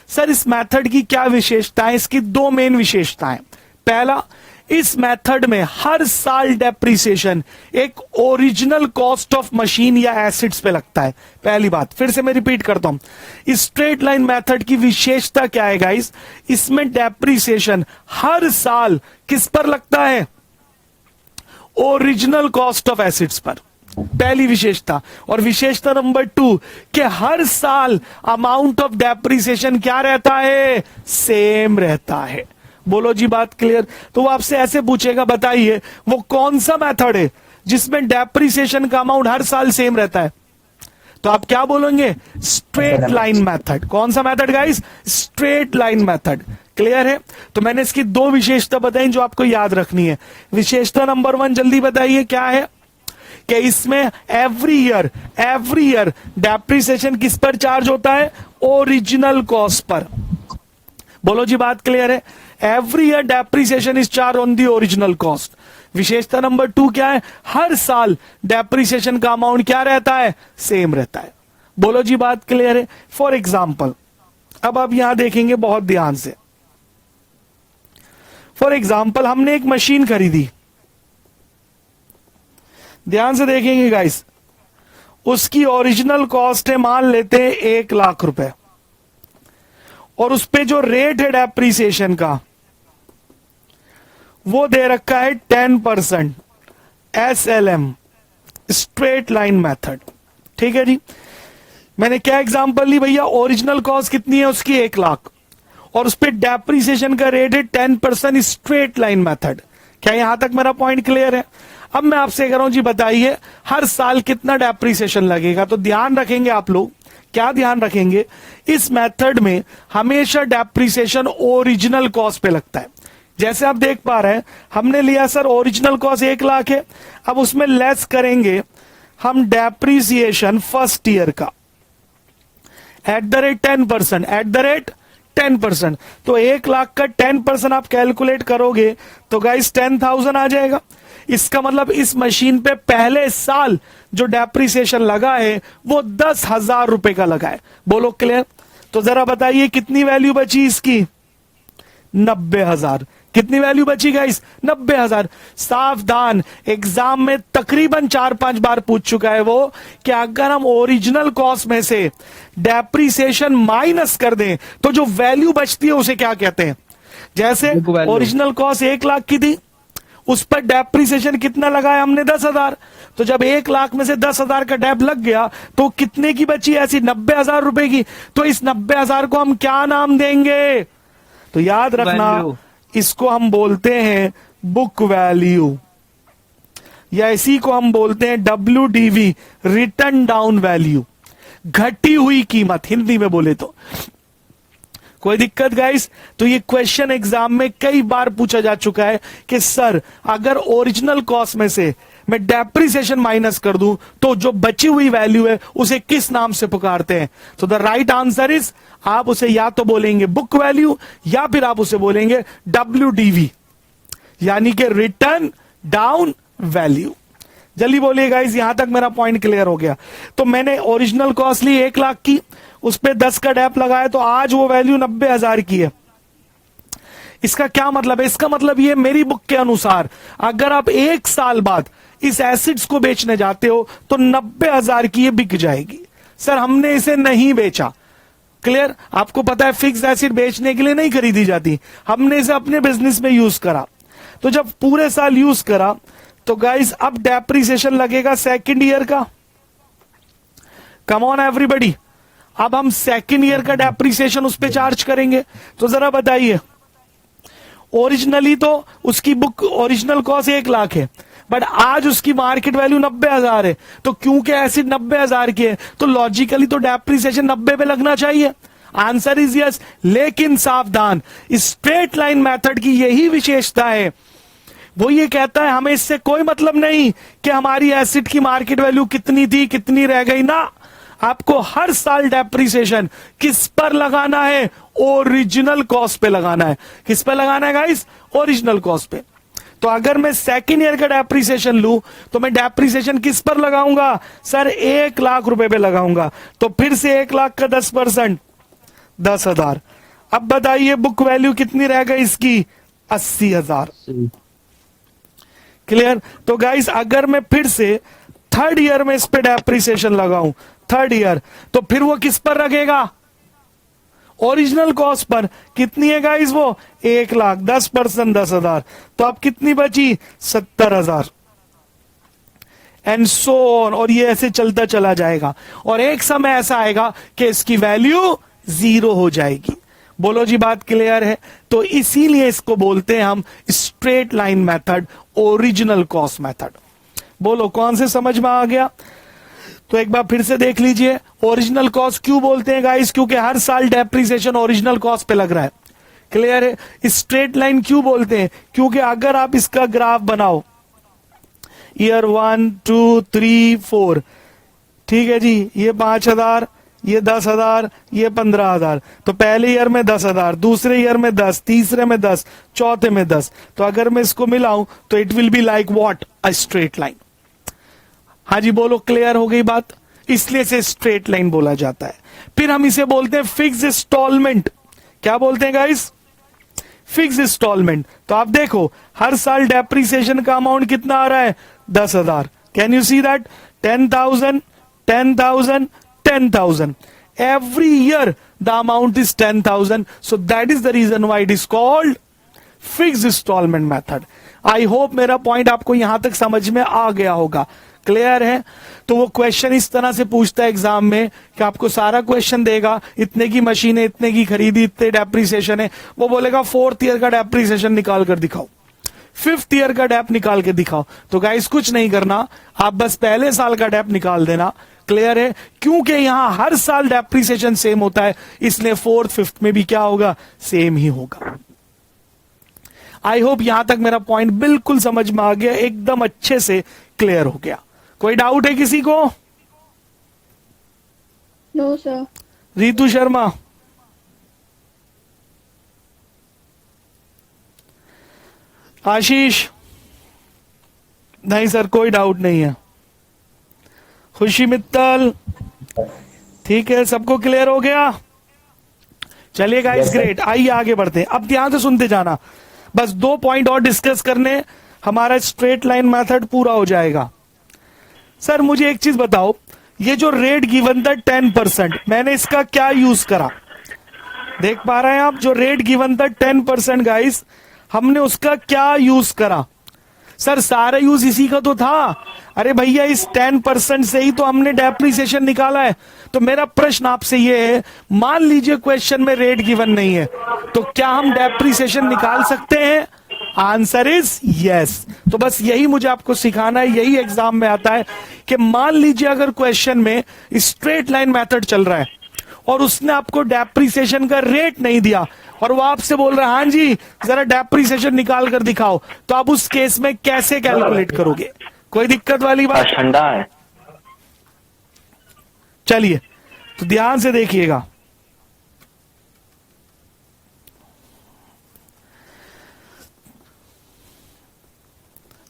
सर इस मेथड की क्या विशेषताएं? इसकी दो मेन विशेषताएं। पहला, इस मेथड में हर साल डेप्रिसिएशन एक ओरिजिनल कॉस्ट ऑफ मशीन या एसिड्स पे लगता है। पहली बात, फिर से मैं रिपीट करता हूं, स्ट्रेट लाइन मेथड की विशेषता क्या है गाइस? इसमें डेप्रिसिएशन हर साल किस पर लगता है? ओरिजिनल कॉस्ट ऑफ एसिड्स पर। पहली विशेषता। और विशेषता नंबर 2 कि हर साल अमाउंट ऑफ डेप्रिसिएशन क्या रहता है? सेम रहता है। बोलो जी, बात क्लियर? तो वो आपसे ऐसे पूछेगा, बताइए वो कौन सा मेथड है जिसमें डेप्रिसिएशन का अमाउंट हर साल सेम रहता है? तो आप क्या बोलेंगे? Straight line method. कौन सा method guys? Straight line method. Clear है? तो मैंने इसकी दो विशेषता बताई जो आपको याद रखनी है। विशेषता नंबर 1 जल्दी बताइए क्या है? कि इसमें एवरी ईयर डेप्रिसिएशन किस पर चार्ज होता है? Original cost per. बोलो जी, बात क्लियर है? Every year depreciation is charge on the original cost. विशेषता नंबर 2 क्या है? हर साल डेप्रिसिएशन का अमाउंट क्या रहता है? सेम रहता है। बोलो जी, बात क्लियर है? फॉर एग्जाम्पल, अब आप यहां देखेंगे बहुत ध्यान से। फॉर एग्जाम्पल, हमने एक मशीन खरीदी, ध्यान से देखेंगे गाइस, उसकी ओरिजिनल कॉस्ट है, मान लेते हैं 1 लाख रुपए, और उस पे जो रेट है डेप्रिसिएशन का वो दे रखा है 10%। SLM, straight line method. ठीक है जी, मैंने क्या एग्जांपल ली भैया? ओरिजिनल कॉस्ट कितनी है उसकी? 1 लाख, और उस पे डेप्रिसिएशन का रेट है 10%, स्ट्रेट लाइन मेथड। क्या यहां तक मेरा पॉइंट क्लियर है? अब मैं आपसे कह रहा हूं जी, बताइए हर साल कितना डेप्रिसिएशन लगेगा? तो ध्यान रखेंगे आप लोग, क्या ध्यान रखेंगे? इस मेथड में हमेशा डेप्रिसिएशन ओरिजिनल कॉस्ट पे लगता है। जैसे आप देख पा रहे हैं, हमने लिया सर ओरिजिनल कॉस्ट 1 लाख है, अब उसमें लेस करेंगे हम डेप्रिसिएशन फर्स्ट ईयर का एट द रेट 10%। तो 1 लाख का 10% आप कैलकुलेट करोगे तो गाइस 10,000 आ जाएगा। इसका मतलब इस मशीन पे पहले साल जो डेप्रिसिएशन लगा है वो 10,000 रुपए का लगा है। बोलो क्लियर? तो जरा बताइए कितनी वैल्यू बची इसकी? 90,000। कितनी वैल्यू बची गाइस? 90,000। सावधान, एग्जाम में तकरीबन 4-5 बार पूछ चुका है वो कि अगर हम ओरिजिनल कॉस्ट में से डेप्रिसिएशन माइनस कर दें तो जो वैल्यू बचती है उसे क्या कहते हैं? जैसे ओरिजिनल कॉस्ट 1 लाख की थी, उस पर डेप्रिसिएशन कितना लगाया हमने? 10,000। तो जब 1 लाख में से 10,000 का डेप लग गया तो कितने की बची ऐसी? 90,000 रुपए की। तो इस 90,000 को हम क्या नाम देंगे? तो याद रखना, इसको हम बोलते हैं बुक वैल्यू, या इसी को हम बोलते हैं WDV, रिटर्न डाउन वैल्यू, घटी हुई कीमत हिंदी में बोले तो। कोई दिक्कत गाइस? तो ये क्वेश्चन एग्जाम में कई बार पूछा जा चुका है कि सर अगर ओरिजिनल कॉस्ट में से मैं डेप्रिसिएशन माइनस कर दूं तो जो बची हुई वैल्यू है उसे किस नाम से पुकारते हैं? तो द राइट आंसर इज, आप उसे या तो बोलेंगे बुक वैल्यू या फिर आप उसे बोलेंगे WDV, यानी कि रिटर्न डाउन वैल्यू। जल्दी बोलिए गाइस, यहां तक मेरा पॉइंट क्लियर हो गया। तो मैंने ओरिजिनल कॉस्ट ली 1 लाख की, उस पे 10 का डैप लगाया, तो आज वो वैल्यू 90,000 की है। इसका क्या मतलब है? इसका मतलब ये, मेरी बुक के अनुसार अगर आप 1 साल बाद इस एसिड्स को बेचने जाते हो तो 90,000 की ये बिक जाएगी। सर हमने इसे नहीं बेचा, क्लियर? आपको पता है फिक्स एसिड बेचने के लिए नहीं खरीदी जाती, हमने इसे अपने बिजनेस में यूज करा। तो जब पूरे साल यूज करा तो गाइस अब डेप्रिसिएशन लगेगा सेकंड ईयर का। कम ऑन एवरीबॉडी, अब हम सेकंड ईयर का डेप्रिसिएशन उस पे चार्ज करेंगे। तो जरा बताइए, ओरिजिनली तो उसकी बुक ओरिजिनल कॉस्ट 1 लाख है, बट आज उसकी मार्केट वैल्यू 90,000 है। तो क्योंकि एसिड 90,000 की है तो लॉजिकली तो डेप्रिसिएशन 90 पे लगना चाहिए। Answer is yes. लेकिन सावधान, स्ट्रेट लाइन मेथड की यही विशेषता है, वो ये कहता है हमें इससे कोई मतलब नहीं कि हमारी एसिड की मार्केट वैल्यू कितनी थी कितनी रह गई ना, आपको हर साल डेप्रिसिएशन किस पर लगाना है? ओरिजिनल कॉस्ट पे लगाना है। किस पे लगाना है गाइस? ओरिजिनल कॉस्ट पे। तो अगर मैं सेकेंड ईयर का डेप्रिसिएशन लूं तो मैं डेप्रिसिएशन किस पर लगाऊंगा? सर 1 लाख रुपए पे लगाऊंगा। तो फिर से 1 लाख का 10%, 10,000। अब बताइए बुक वैल्यू कितनी रह गई इसकी? 80,000। क्लियर? तो गाइस अगर मैं फिर से थर्ड ईयर में इस पे डेप्रिसिएशन लगाऊं, थर्ड ईयर, तो फिर वो किस पर लगेगा? Original cost per. कितनी है गाइस वो? 1 लाख, 10%, 10,000। तो अब कितनी बची? 70,000। एंड सो ऑन, और ये ऐसे चलता चला जाएगा और एक समय ऐसा आएगा कि इसकी वैल्यू 0 हो जाएगी। बोलो जी, बात क्लियर है? तो इसीलिए इसको बोलते हैं हम straight line method, original cost method. बोलो कौन से समझ में आ गया? तो एक बार फिर से देख लीजिए, ओरिजिनल कॉस्ट क्यों बोलते हैं गाइस? क्योंकि हर साल डेप्रिसिएशन ओरिजिनल कॉस्ट पे लग रहा है। क्लियर है? स्ट्रेट लाइन क्यों बोलते हैं? क्योंकि अगर आप इसका ग्राफ बनाओ, ईयर 1 2 3 4, ठीक है जी, ये 5,000, ये 10,000, ये 15,000। तो पहले ईयर में 10,000, दूसरे ईयर में 10, तीसरे में 10, चौथे में 10। तो अगर मैं इसको मिलाऊं तो it will be like what? A straight line. हाँ जी बोलो, क्लियर हो गई बात? इसलिए से स्ट्रेट लाइन बोला जाता है। फिर हम इसे बोलते हैं फिक्स इंस्टॉलमेंट। क्या बोलते हैं गाइस? Fix instalment. तो आप देखो हर साल डेप्रिसिएशन का अमाउंट कितना आ रहा है? 10,000। Can you see that? 10,000, 10,000, 10,000. Every year the amount is 10,000. So that is the reason why it is called fixed installment method. I hope मेरा पॉइंट आपको यहां तक समझ में आ गया होगा। क्लियर है? तो वो क्वेश्चन इस तरह से पूछता है एग्जाम में कि आपको सारा क्वेश्चन देगा, इतने की मशीन है, इतने की खरीदी, इतने डेप्रिसिएशन है, वो बोलेगा 4th ईयर का डेप्रिसिएशन निकाल कर दिखाओ, 5th ईयर का डेप निकाल के दिखाओ। तो गाइस कुछ नहीं करना, आप बस पहले साल का डेप निकाल देना। क्लियर है? क्योंकि यहां हर साल डेप्रिसिएशन सेम होता है, इसलिए 4th 5th में भी क्या होगा? सेम ही होगा। आई होप यहां तक मेरा पॉइंट बिल्कुल समझ में आ गया, एकदम अच्छे से क्लियर हो गया। कोई डाउट है किसी को? No sir. रितु शर्मा, आशीष? नहीं सर, कोई डाउट नहीं है। खुशी मित्तल? ठीक है, सबको क्लियर हो गया? चलिए गाइस, ग्रेट। आइए आगे बढ़ते हैं। अब ध्यान से सुनते जाना, बस 2 पॉइंट और डिस्कस करने, हमारा स्ट्रेट लाइन मेथड पूरा हो जाएगा। सर मुझे एक चीज बताओ, ये जो रेट गिवन था 10%, मैंने इसका क्या यूज करा? देख पा रहे हैं आप? जो रेट गिवन था 10% गाइस, हमने उसका क्या यूज करा? सर सारा यूज इसी का तो था। अरे भैया, इस 10% से ही तो हमने डेप्रिसिएशन निकाला है। तो मेरा प्रश्न आपसे ये है, मान लीजिए क्वेश्चन में रेट गिवन नहीं है, तो क्या हम डेप्रिसिएशन निकाल सकते हैं? Answer is yes. तो बस यही मुझे आपको सिखाना है, यही एग्जाम में आता है कि मान लीजिए अगर क्वेश्चन में स्ट्रेट लाइन मेथड चल रहा है और उसने आपको डेप्रिसिएशन का रेट नहीं दिया और वो आपसे बोल रहा है हाँ जी जरा डेप्रिसिएशन निकाल कर दिखाओ, तो आप उस केस में कैसे कैलकुलेट करोगे? कोई दिक्कत वाली बात? ठंडा है। चलिए तो ध्यान से देखिएगा।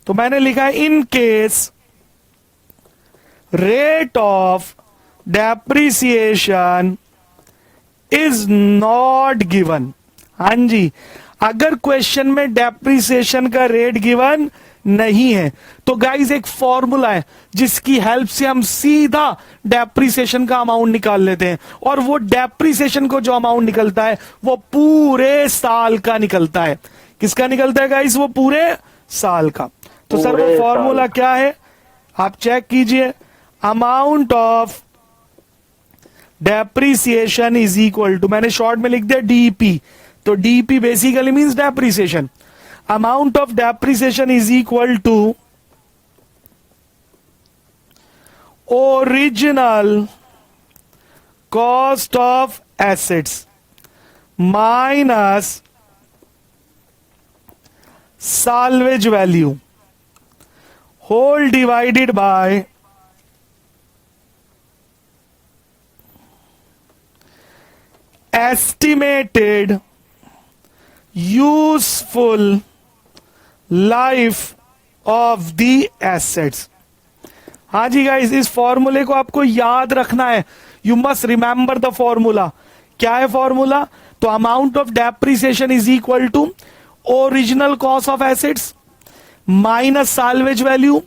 तो मैंने लिखा है in case rate of depreciation is not given. हाँ जी, अगर क्वेश्चन में डेप्रिसिएशन का रेट गिवन नहीं है तो गाइज एक फॉर्मूला है जिसकी हेल्प से हम सीधा डेप्रिसिएशन का अमाउंट निकाल लेते हैं, और वो डेप्रिसिएशन को जो अमाउंट निकलता है वो पूरे साल का निकलता है। किसका निकलता है गाइज? वो पूरे साल का। तो सर वो फॉर्मूला क्या है आप चेक कीजिए। Amount of depreciation is equal to, मैंने शॉर्ट में लिख दिया डीपी, तो DP basically means depreciation. Amount of depreciation is equal to original cost of assets minus salvage value whole divided by estimated useful life of the assets। हाँ जी guys, इस फॉर्मूले को आपको याद रखना है। You must remember the formula. क्या है फॉर्मूला? तो amount of depreciation is equal to original cost of assets minus salvage value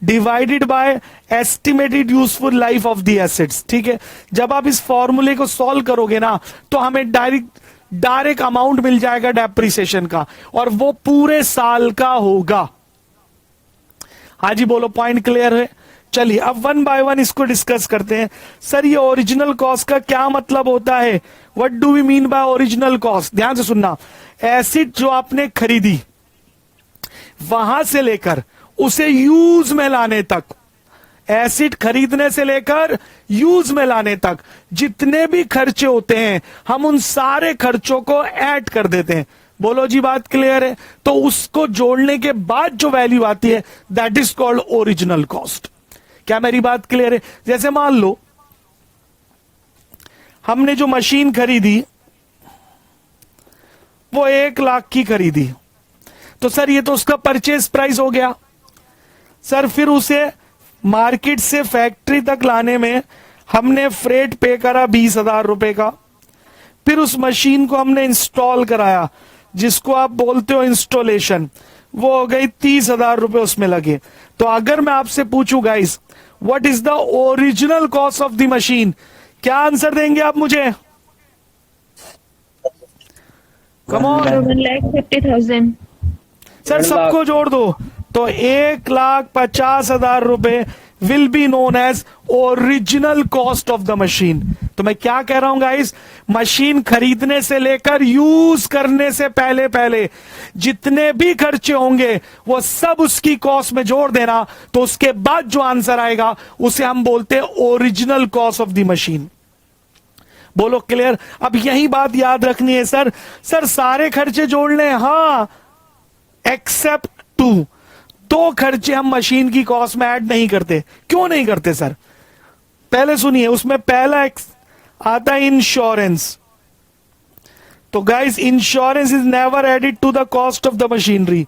divided by estimated useful life of the assets. ठीक है, जब आप इस फॉर्मूले को सॉल्व करोगे ना तो हमें डायरेक्ट अमाउंट मिल जाएगा डेप्रिसिएशन का, और वो पूरे साल का होगा। हाँ जी बोलो, पॉइंट क्लियर है? चलिए अब वन बाय वन इसको डिस्कस करते हैं। सर ये ओरिजिनल कॉस्ट का क्या मतलब होता है? What do we mean by original cost? ध्यान से सुनना। एसिड जो आपने खरीदी वहां से लेकर उसे यूज में लाने तक, एसिड खरीदने से लेकर यूज में लाने तक जितने भी खर्चे होते हैं हम उन सारे खर्चों को ऐड कर देते हैं। बोलो जी, बात क्लियर है? तो उसको जोड़ने के बाद जो वैल्यू आती है that is called original cost. क्या मेरी बात क्लियर है? जैसे मान लो हमने जो मशीन खरीदी वो 1 लाख की खरीदी, तो सर ये तो उसका परचेज प्राइस हो गया। सर फिर उसे मार्केट से फैक्ट्री तक लाने में हमने फ्रेट पे करा 20,000 रुपए का। फिर उस मशीन को हमने इंस्टॉल कराया जिसको आप बोलते हो इंस्टॉलेशन, वो हो गई 30,000 रुपए उसमें लगे। तो अगर मैं आपसे पूछूं guys what is the original cost of the machine, क्या आंसर देंगे आप मुझे? Come on. 1,50,000। सर सबको जोड़ दो तो 1,50,000 रुपए will be known as original cost of the machine. तो मैं क्या कह रहा हूं गाइस, मशीन खरीदने से लेकर यूज करने से पहले पहले जितने भी खर्चे होंगे वो सब उसकी कॉस्ट में जोड़ देना, तो उसके बाद जो आंसर आएगा उसे हम बोलते हैं original cost of the machine. बोलो क्लियर? अब यही बात याद रखनी है सर। सर सारे खर्चे जोड़ लें, हाँ, एक्सेप्ट 2 खर्चे हम मशीन की कॉस्ट में ऐड नहीं करते। क्यों नहीं करते सर? पहले सुनिए, उसमें पहला आता है इंश्योरेंस। तो guys insurance is never added to the cost of the machinery.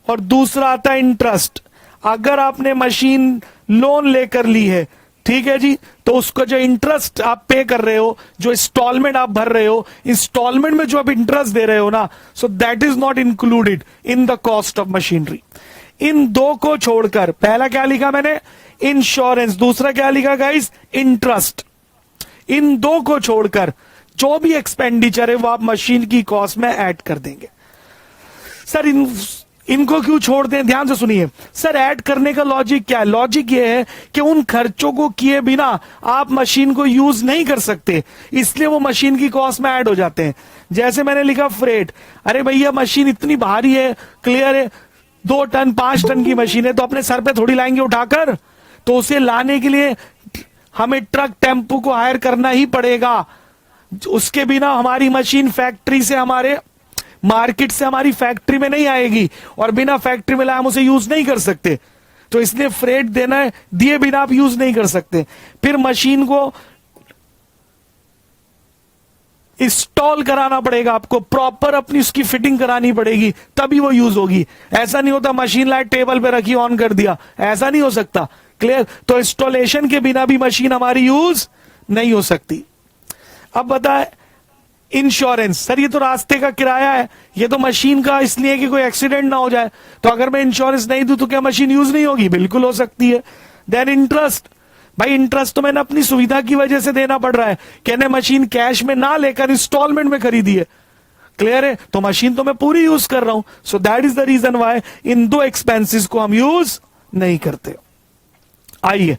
और दूसरा आता है इंटरेस्ट। अगर आपने मशीन लोन लेकर ली है, ठीक है जी, तो उसको जो इंटरेस्ट आप पे कर रहे हो, जो इंस्टॉलमेंट आप भर रहे हो, इंस्टॉलमेंट में जो आप इंटरेस्ट दे रहे हो ना, so that is not included in the cost of machinery. इन 2 को छोड़कर, पहला क्या लिखा मैंने? इंश्योरेंस। दूसरा क्या लिखा गाइस? इंटरेस्ट। इन 2 को छोड़कर जो भी एक्सपेंडिचर है वो आप मशीन की कॉस्ट में ऐड कर देंगे। सर इनको क्यों छोड़ दें? ध्यान से सुनिए सर, ऐड करने का लॉजिक क्या है? लॉजिक ये है कि उन खर्चों को किए बिना आप मशीन को यूज नहीं कर सकते, इसलिए वो मशीन की कॉस्ट में ऐड हो जाते हैं। जैसे मैंने लिखा फ्रेट, अरे भैया मशीन इतनी भारी है, क्लियर है, 2 टन 5 टन की मशीन है, तो अपने सर पे थोड़ी लाएंगे उठाकर, तो उसे लाने के लिए हमें ट्रक टेम्पो को हायर करना ही पड़ेगा। उसके बिना हमारी मशीन फैक्ट्री से, हमारे मार्केट से हमारी फैक्ट्री में नहीं आएगी, और बिना फैक्ट्री में लाए हम उसे यूज नहीं कर सकते। तो इसलिए फ्रेट देना है, दिए बिना आप यूज नहीं कर सकते। फिर मशीन को इंस्टॉल कराना पड़ेगा, आपको प्रॉपर अपनी उसकी फिटिंग करानी पड़ेगी, तभी वो यूज होगी। ऐसा नहीं होता मशीन लाइट टेबल पे रखी ऑन कर दिया, ऐसा नहीं हो सकता। क्लियर? तो इंस्टॉलेशन के बिना भी मशीन हमारी यूज नहीं हो सकती। अब बताए इंश्योरेंस, सर ये तो रास्ते का किराया है, ये तो मशीन का इसलिए कि कोई एक्सीडेंट ना हो जाए, तो अगर मैं इंश्योरेंस नहीं दूं तो क्या मशीन यूज नहीं होगी? बिल्कुल हो सकती है। देन इंटरेस्ट, भाई इंटरेस्ट तो मैंने अपनी सुविधा की वजह से देना पड़ रहा है, कहने मशीन कैश में ना लेकर इंस्टॉलमेंट में खरीदी है। क्लियर है? तो मशीन तो मैं पूरी यूज कर रहा हूं। So that is the reason why इन दो एक्सपेंसेस को हम यूज नहीं करते। आइए,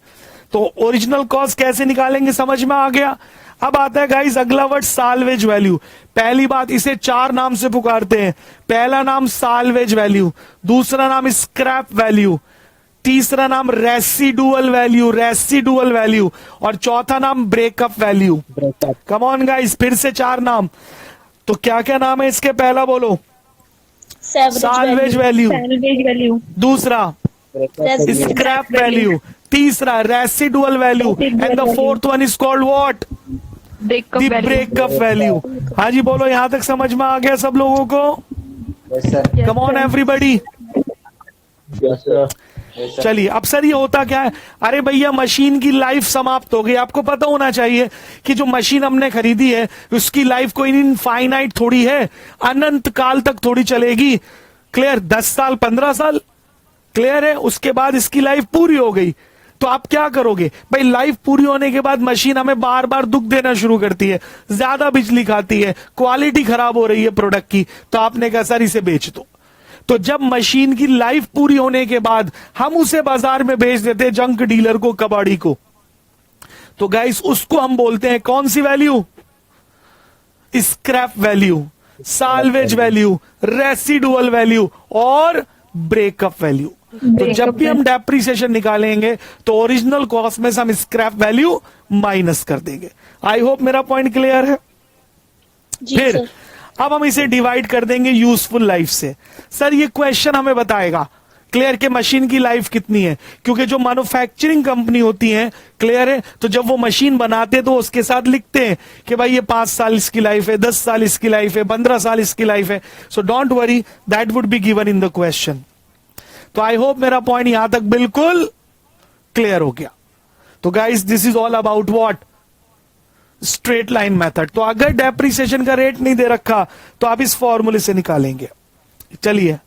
तो ओरिजिनल कॉस्ट कैसे निकालेंगे समझ में आ गया। अब आता है गाइस अगला वर्ड साल्वेज वैल्यू। पहली बात, इसे 4 नाम से पुकारते हैं। पहला नाम साल्वेज वैल्यू, दूसरा नाम स्क्रैप वैल्यू, तीसरा नाम रेसिडुअल वैल्यू, और चौथा नाम breakup value. Come on guys, फिर से 4 नाम। तो क्या क्या नाम है इसके? पहला बोलो, साल्वेज वैल्यू, दूसरा स्क्रैप वैल्यू, तीसरा residual value, and the fourth one is called what? Breakup value. हाँ जी बोलो, यहां तक समझ में आ गया सब लोगों को? कम ऑन एवरीबॉडी। चलिए, अब सर ये होता क्या है? अरे भैया मशीन की लाइफ समाप्त हो गई। आपको पता होना चाहिए कि जो मशीन हमने खरीदी है उसकी लाइफ कोई इनफाइनाइट थोड़ी है, अनंत काल तक थोड़ी चलेगी। क्लियर? 10 साल 15 साल, क्लियर है? उसके बाद इसकी लाइफ पूरी हो गई, तो आप क्या करोगे? भाई लाइफ पूरी होने के बाद मशीन हमें बार बार दुख देना शुरू करती है, ज्यादा बिजली खाती है, क्वालिटी खराब हो रही है प्रोडक्ट की, तो आपने कहा सर इसे बेच दो। तो जब मशीन की लाइफ पूरी होने के बाद हम उसे बाजार में बेच देते हैं जंक डीलर को, कबाड़ी को, तो गाइस उसको हम बोलते हैं कौन सी value? Scrap value, salvage value, residual value और ब्रेकअप वैल्यू। तो जब भी हम डेप्रिसिएशन निकालेंगे तो ओरिजिनल कॉस्ट में से हम स्क्रैप वैल्यू माइनस कर देंगे। आई होप मेरा पॉइंट क्लियर है। फिर अब हम इसे डिवाइड कर देंगे यूजफुल लाइफ से। सर ये क्वेश्चन हमें बताएगा क्लियर के मशीन की लाइफ कितनी है, क्योंकि जो मैन्युफैक्चरिंग कंपनी होती है, क्लियर है, तो जब वो मशीन बनाते हैं तो उसके साथ लिखते हैं कि भाई ये 5 साल इसकी लाइफ है, 10 साल इसकी लाइफ है, 15 साल इसकी लाइफ है। So don't worry, that would be given in the question. तो आई होप मेरा पॉइंट यहां तक बिल्कुल क्लियर हो गया। तो guys this is all about what? Straight line method. तो अगर डेप्रिसिएशन का रेट नहीं दे रखा तो आप इस फॉर्मूले से निकालेंगे। चलिए,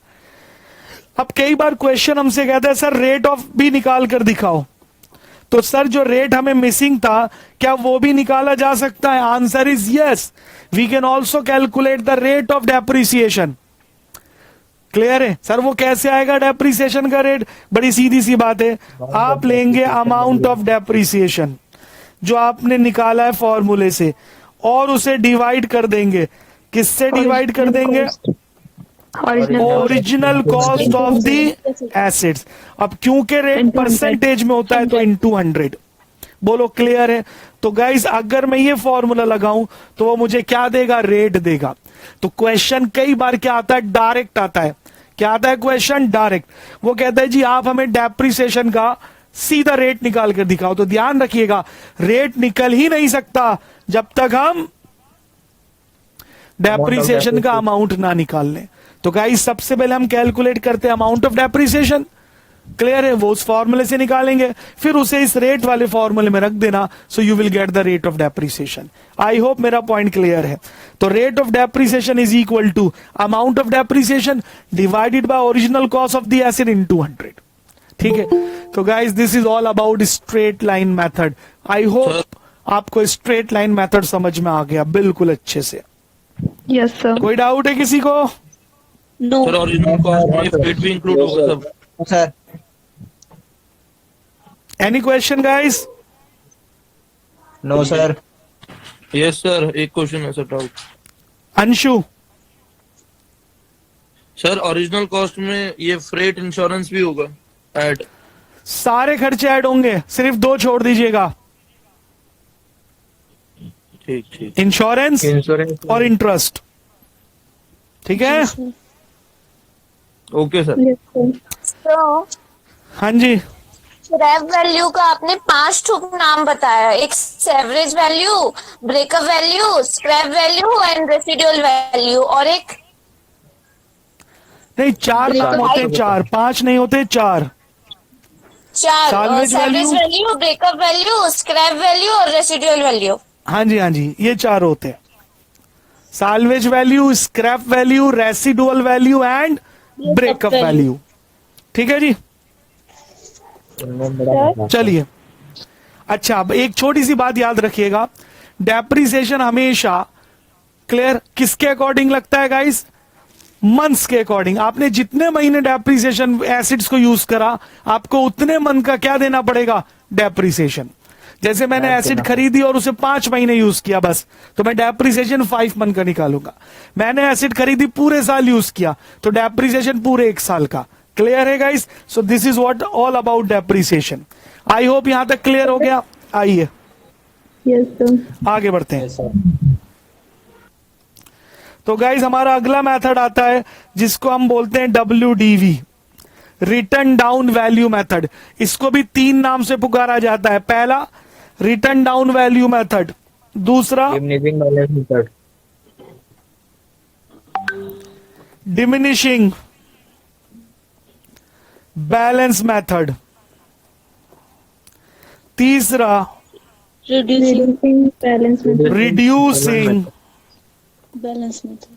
अब कई बार क्वेश्चन हमसे कहता है सर रेट ऑफ भी निकाल कर दिखाओ। तो सर जो रेट हमें मिसिंग था, क्या वो भी निकाला जा सकता है? Answer is yes, we can also calculate the rate of depreciation. Clear है? सर वो कैसे आएगा डेप्रिसिएशन का रेट? बड़ी सीधी सी बात है, आप लेंगे अमाउंट ऑफ डेप्रिसिएशन जो आपने निकाला है फॉर्मूले से, और उसे डिवाइड कर देंगे। किससे डिवाइड कर देंगे? Original cost of the assets. अब क्योंकि रेट परसेंटेज में होता है तो इनटू 100। बोलो क्लियर है? तो गाइस अगर मैं ये फॉर्मूला लगाऊं तो वो मुझे क्या देगा? रेट देगा। तो क्वेश्चन कई बार क्या आता है? डायरेक्ट आता है। क्या आता है क्वेश्चन? डायरेक्ट। वो कहता है जी आप हमें डेप्रिसिएशन का सीधा रेट निकाल कर दिखाओ। तो ध्यान रखिएगा, रेट निकल ही नहीं सकता जब तक हम डेप्रिसिएशन का अमाउंट ना निकाल लें। तो गाइस सबसे पहले हम कैलकुलेट करते हैं अमाउंट ऑफ डेप्रिसिएशन। क्लियर है? वो उस फॉर्मूले से निकालेंगे, फिर उसे इस रेट वाले फॉर्मूले में रख देना। So you will get the rate of depreciation. I hope मेरा पॉइंट क्लियर है। तो rate of depreciation is equal to amount of depreciation divided by original cost of the asset into 100। ठीक है? तो guys this is all about straight line method. I hope आपको straight line method समझ में आ गया बिल्कुल अच्छे से। Yes sir. कोई डाउट है किसी को? नो सर ओरिजिनल कॉस्ट में फ्रेट भी इंक्लूड होगा सब? Sir any question guys? No sir. Yes sir, एक क्वेश्चन है sir, doubt. Anshu, sir original cost में ये फ्रेट इंश्योरेंस भी होगा ऐड? सारे खर्चे ऐड होंगे, सिर्फ 2 छोड़ दीजिएगा, ठीक ठीक। इंश्योरेंस और इंटरेस्ट। ठीक है? Okay sir. हाँ जी, स्क्रैप वैल्यू का आपने 5 ठुक नाम बताया, एक average value, breakup value, scrap value and residual value, और एक नहीं 4 नाम होते हैं, 4, 5 नहीं होते, 4। चार Salvage average value, value, breakup value, scrap value और रेसिडुअल वैल्यू। हाँ जी हाँ जी, ये 4 होते हैं। Salvage value, scrap value, residual value and breakup value. ठीक है जी, इनमें बड़ा चलिए। अच्छा, अब एक छोटी सी बात याद रखिएगा, डेप्रिसिएशन हमेशा क्लियर किसके अकॉर्डिंग लगता है गाइस? मंथ्स के अकॉर्डिंग। आपने जितने महीने डेप्रिसिएशन एसिड्स को यूज करा, आपको उतने मंथ का क्या देना पड़ेगा? डेप्रिसिएशन। जैसे मैंने एसिड खरीदी और उसे 5 महीने यूज किया बस, तो मैं डेप्रिसिएशन 5 मंथ का निकालूंगा। मैंने एसिड खरीदी पूरे साल यूज किया, तो डेप्रिसिएशन पूरे 1 साल का। क्लियर है guys? So this is what all about depreciation. I hope यहां तक क्लियर हो गया। आइए Yes, sir. आगे बढ़ते हैं। सर। तो गाइज हमारा अगला मेथड आता है जिसको हम बोलते हैं WDV, written down value method. इसको भी 3 नाम से पुकारा जाता है। पहला रिटर्न डाउन वैल्यू मेथड, दूसरा diminishing balance method, diminishing balance method, तीसरा Reducing balance method. Reducing Balance method.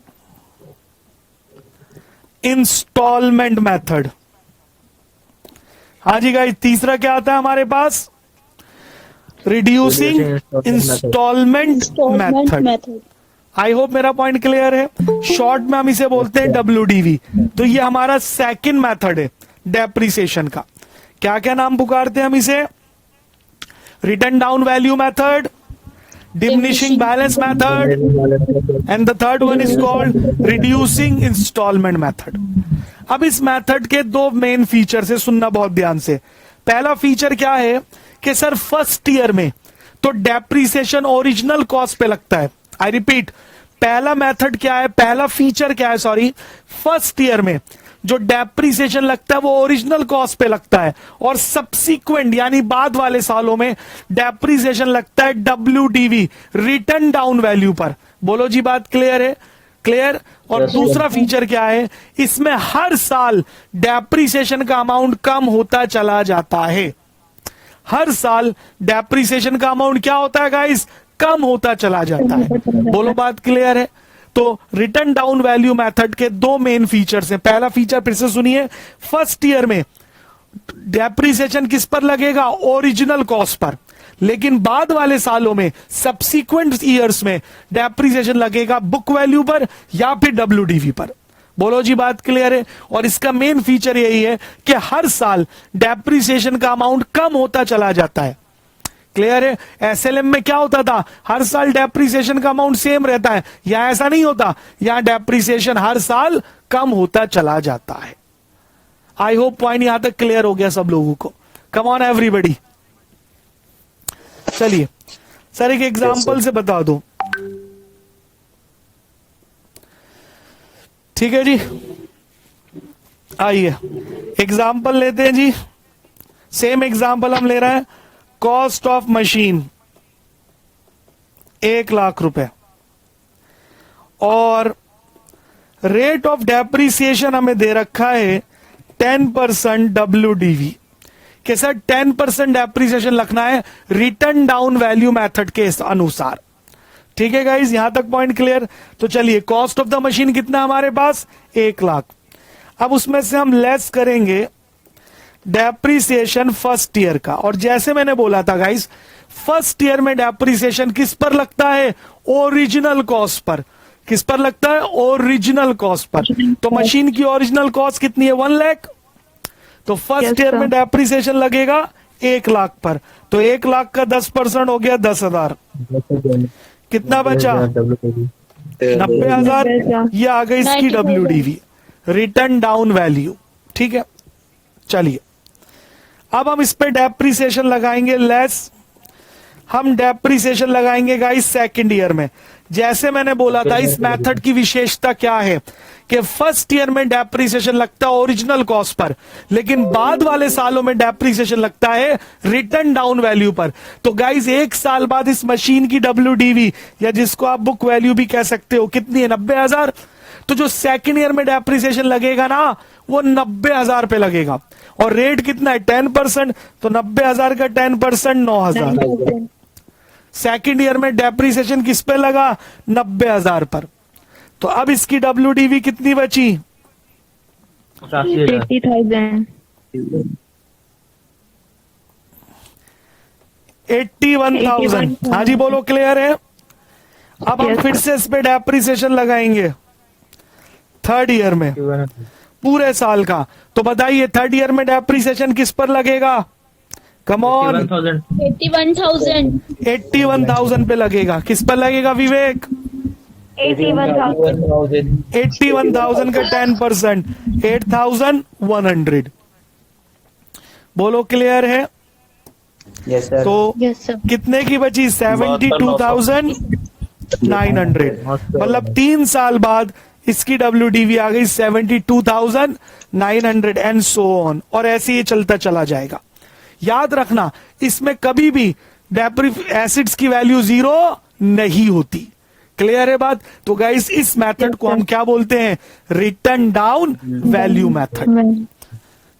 Instalment method. हाँ जी गाइस, तीसरा क्या आता है हमारे पास? Reducing instalment Installment method. method. I hope मेरा पॉइंट क्लियर है। शॉर्ट में हम इसे बोलते हैं WDV। तो ये हमारा सेकंड मेथड है डेप्रिसिएशन का। क्या क्या नाम पुकारते हैं हम इसे? Written down value method, diminishing balance method, and the third one is called reducing installment method. अब इस मेथड के 2 मेन फीचर्स है, सुनना बहुत ध्यान से। पहला फीचर क्या है कि सर फर्स्ट ईयर में तो डेप्रिसिएशन ओरिजिनल कॉस्ट पे लगता है। आई रिपीट, पहला मेथड क्या है, पहला फीचर क्या है, सॉरी, फर्स्ट ईयर में जो डेप्रिसिएशन लगता है वो ओरिजिनल कॉस्ट पे लगता है, और सब्सिक्वेंट यानी बाद वाले सालों में डेप्रिसिएशन लगता है WDV, रिटर्न डाउन वैल्यू पर। बोलो जी, बात क्लियर है? क्लियर। और दूसरा फीचर क्या है, इसमें हर साल डेप्रिसिएशन का अमाउंट कम होता चला जाता है। हर साल डेप्रिसिएशन का अमाउंट क्या होता है गाइस? कम होता चला जाता है। बोलो, बात क्लियर है? तो रिटर्न डाउन वैल्यू मेथड के 2 मेन फीचर्स हैं। पहला फीचर फिर से सुनिए, फर्स्ट ईयर में डेप्रिसिएशन किस पर लगेगा? Original cost per. लेकिन बाद वाले सालों में, सब्सिक्वेंट ईयर्स में डेप्रिसिएशन लगेगा बुक वैल्यू पर या फिर WDV पर। बोलो जी, बात क्लियर है? और इसका मेन फीचर यही है कि हर साल डेप्रिसिएशन का अमाउंट कम होता चला जाता है। क्लियर है? SLM में क्या होता था? हर साल डेप्रिसिएशन का अमाउंट सेम रहता है। यहां ऐसा नहीं होता, यहां डेप्रिसिएशन हर साल कम होता चला जाता है। आई होप पॉइंट यहां तक क्लियर हो गया सब लोगों को। कम ऑन एवरीबॉडी। चलिए सर, एक एग्जांपल से बता दो। ठीक है जी, आइए एग्जांपल लेते हैं जी। सेम एग्जांपल हम ले रहे हैं। कॉस्ट ऑफ मशीन 1 लाख रुपए, और रेट ऑफ डेप्रिसिएशन हमें दे रखा है 10% WDV। कि सर 10% डेप्रिसिएशन लिखना है रिटर्न डाउन वैल्यू मेथड के अनुसार। ठीक है गाइज, यहां तक पॉइंट क्लियर? तो चलिए, कॉस्ट ऑफ द मशीन कितना हमारे पास? 1 लाख। अब उसमें से हम लेस करेंगे डेप्रिसिएशन फर्स्ट ईयर का। और जैसे मैंने बोला था गाइस, फर्स्ट ईयर में डेप्रिसिएशन किस पर लगता है? Original cost per. किस पर लगता है? Original cost per. तो मशीन की ओरिजिनल कॉस्ट कितनी है? 1 लाख। तो फर्स्ट Yes, ईयर sir. में डेप्रिसिएशन लगेगा 1 लाख पर। तो 1 लाख का 10% हो गया 10,000। कितना बचा? 90,000। ये आ गई इसकी 90,000 WDV, रिटर्न डाउन वैल्यू। ठीक है, चलिए अब हम इस पे डेप्रिसिएशन लगाएंगे लेस। हम डेप्रिसिएशन लगाएंगे गाइस सेकंड ईयर में। जैसे मैंने बोला था, इस मेथड की विशेषता क्या है कि फर्स्ट ईयर में डेप्रिसिएशन लगता है ओरिजिनल कॉस्ट पर, लेकिन बाद वाले सालों में डेप्रिसिएशन लगता है रिटर्न डाउन वैल्यू पर। तो गाइज 1 साल बाद इस मशीन की WDV या जिसको आप बुक वैल्यू भी कह सकते हो कितनी है, 90,000। तो जो सेकेंड ईयर में डेप्रिसिएशन लगेगा ना वो 90,000 पे लगेगा, और रेट कितना है 10%, तो 90,000 का 10% 9,000। सेकेंड ईयर में डेप्रिसिएशन किस पे लगा, 90,000 पर। तो अब इसकी WDV कितनी बची, 80,000. 81,000। हाँ जी बोलो, क्लियर है। अब हम फिर से इस पे डेप्रिसिएशन लगाएंगे थर्ड ईयर में पूरे साल का। तो बताइए थर्ड ईयर में डेप्रिसिएशन किस पर लगेगा, कम ऑन, 81,000. 81,000 पे लगेगा। किस पर लगेगा विवेक, 81,000. 81,000 का 10%, 8,100। बोलो क्लियर है। Yes sir. तो Yes, sir. कितने की बची, 72,900। मतलब 3 साल बाद इसकी WDV आ गई 72,900 एंड सो ऑन, और ऐसे ही चलता चला जाएगा। याद रखना इसमें कभी भी एसिड्स की वैल्यू 0 नहीं होती। क्लियर है बात। तो गाइस इस मेथड को हम क्या बोलते हैं, रिटर्न डाउन वैल्यू मेथड।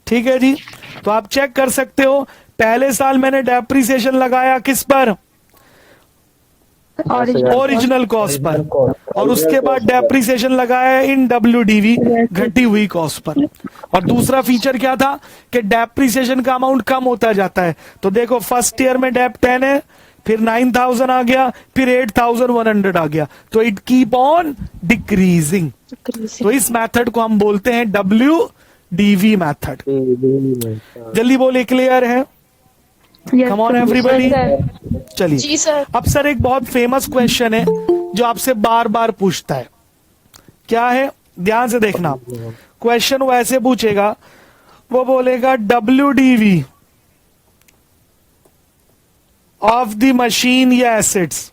ठीक है जी। तो आप चेक कर सकते हो, पहले साल मैंने डेप्रिसिएशन लगाया किस पर, ओरिजिनल कॉस्ट पर, और उसके बाद डेप्रिसिएशन लगाया इन WDV घटी हुई कॉस्ट पर। और दूसरा फीचर क्या था कि डेप्रिसिएशन का अमाउंट कम होता जाता है। तो देखो फर्स्ट ईयर में डेप 10 है, फिर 9,000 आ गया, फिर 8,100 आ गया, तो इट कीप ऑन डिक्रीजिंग। तो इस मेथड को हम बोलते हैं WDV मेथड। जल्दी बोले, क्लियर है। कम ऑन एवरीबॉडी। चलिए जी सर। अब सर एक बहुत फेमस क्वेश्चन है जो आपसे बार बार पूछता है, क्या है, ध्यान से देखना। क्वेश्चन वो ऐसे पूछेगा, वो बोलेगा WDV ऑफ द मशीन या assets,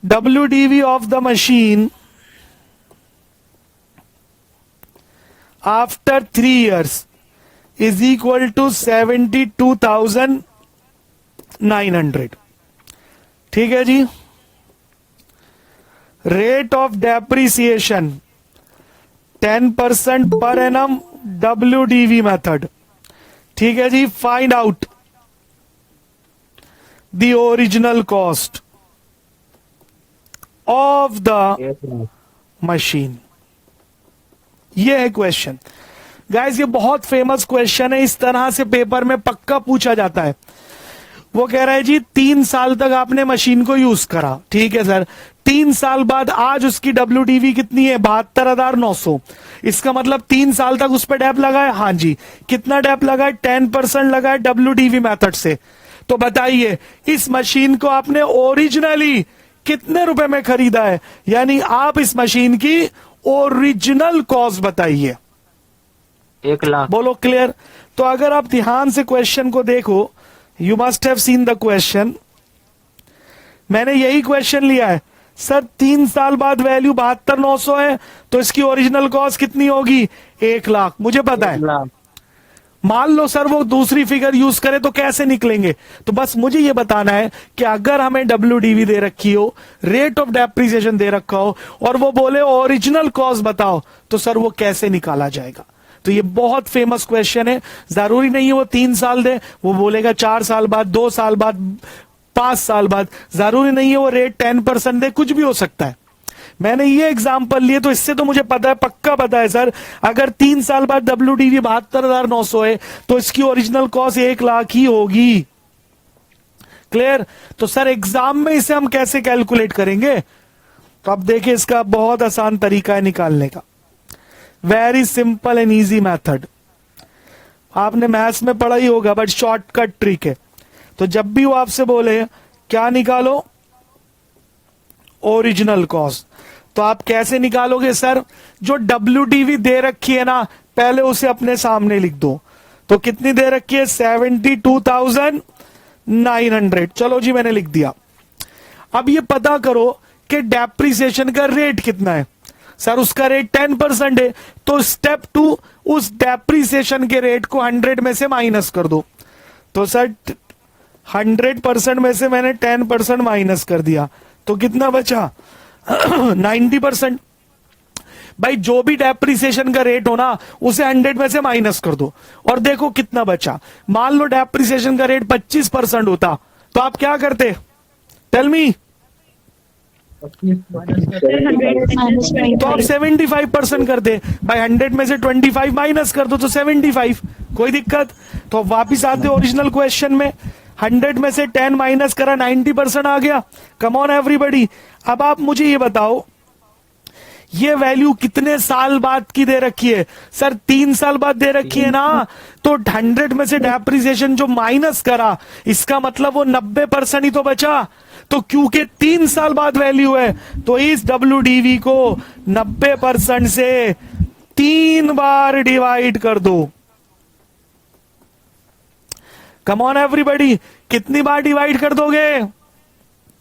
WDV of the machine after 3 years is equal to 72,900। ठीक है जी। Rate of depreciation 10% per annum, WDV method. ठीक है जी। Find out the original cost of the machine. ये है क्वेश्चन गाइस, ये बहुत फेमस क्वेश्चन है, इस तरह से पेपर में पक्का पूछा जाता है। वो कह रहा है जी 3 साल तक आपने मशीन को यूज करा, ठीक है सर, 3 साल बाद आज उसकी WDV कितनी है, 72,900। इसका मतलब 3 साल तक उस पर डेप लगा है। हाँ जी, कितना डेप लगा है, 10% लगा है WDV मेथड से। तो बताइए इस मशीन को आपने ओरिजिनली कितने रुपए में खरीदा है, यानी आप इस मशीन की ओरिजिनल कॉस्ट बताइए। 1 लाख। बोलो क्लियर। तो अगर आप ध्यान से क्वेश्चन को देखो, you must have seen the question. मैंने यही क्वेश्चन लिया है सर, 3 साल बाद वैल्यू 72,900 है, तो इसकी ओरिजिनल कॉस्ट कितनी होगी, 1 लाख। मुझे पता है। मान लो सर वो दूसरी फिगर यूज करे तो कैसे निकलेंगे, तो बस मुझे ये बताना है कि अगर हमें WDV दे रखी हो, रेट ऑफ डेप्रिसिएशन दे रखा हो, और वो बोले ओरिजिनल कॉस्ट बताओ, तो सर वो कैसे निकाला जाएगा। तो ये बहुत फेमस क्वेश्चन है। जरूरी नहीं है वो 3 साल दे, वो बोलेगा 4 साल बाद, 2 साल बाद, 5 साल बाद। जरूरी नहीं है वो रेट 10% दे, कुछ भी हो सकता है। मैंने ये एग्जांपल लिए तो इससे तो मुझे पता है, पक्का पता है सर, अगर 3 साल बाद WDV 72,900 है तो इसकी ओरिजिनल कॉस्ट 1 लाख ही होगी। क्लियर। तो सर एग्जाम में इसे हम कैसे कैलकुलेट करेंगे, तो अब देखिए इसका बहुत आसान तरीका है निकालने का। Very simple and easy method, आपने मैथ्स में पढ़ा ही होगा, बट शॉर्टकट ट्रिक है। तो जब भी वो आपसे बोले क्या निकालो, ओरिजिनल कॉस्ट, तो आप कैसे निकालोगे सर, जो WDV दे रखी है ना, पहले उसे अपने सामने लिख दो। तो कितनी दे रखी है, 72,900 900। चलो जी मैंने लिख दिया। अब ये पता करो कि डेप्रिसिएशन का रेट कितना है। सर उसका रेट 10% है, तो स्टेप 2 उस डेप्रिसिएशन के रेट को 100 में से माइनस कर दो। तो सर 100% में से मैंने 10% माइनस कर दिया, तो कितना बचा 90%। भाई जो भी डेप्रिसिएशन का रेट हो ना उसे 100 में से माइनस कर दो और देखो कितना बचा। मान लो डेप्रिसिएशन का रेट 25% होता तो आप क्या करते? Tell me. तो आप 75% कर दे। भाई 100 में से 25 माइनस कर दो तो 75। कोई दिक्कत? तो अब वापिस आते ओरिजिनल क्वेश्चन में। 100 में से 10 माइनस करा, 90% आ गया। कम ऑन एवरीबॉडी। अब आप मुझे ये बताओ ये वैल्यू कितने साल बाद की दे रखी है? सर 3 साल बाद दे रखी है ना, तो 100 में से डेप्रिसिएशन जो माइनस करा इसका मतलब वो 90% ही तो बचा। तो क्योंकि 3 साल बाद वैल्यू है तो इस WDV को 90% से 3 बार डिवाइड कर दो। कम ऑन एवरीबॉडी, कितनी बार डिवाइड कर दोगे?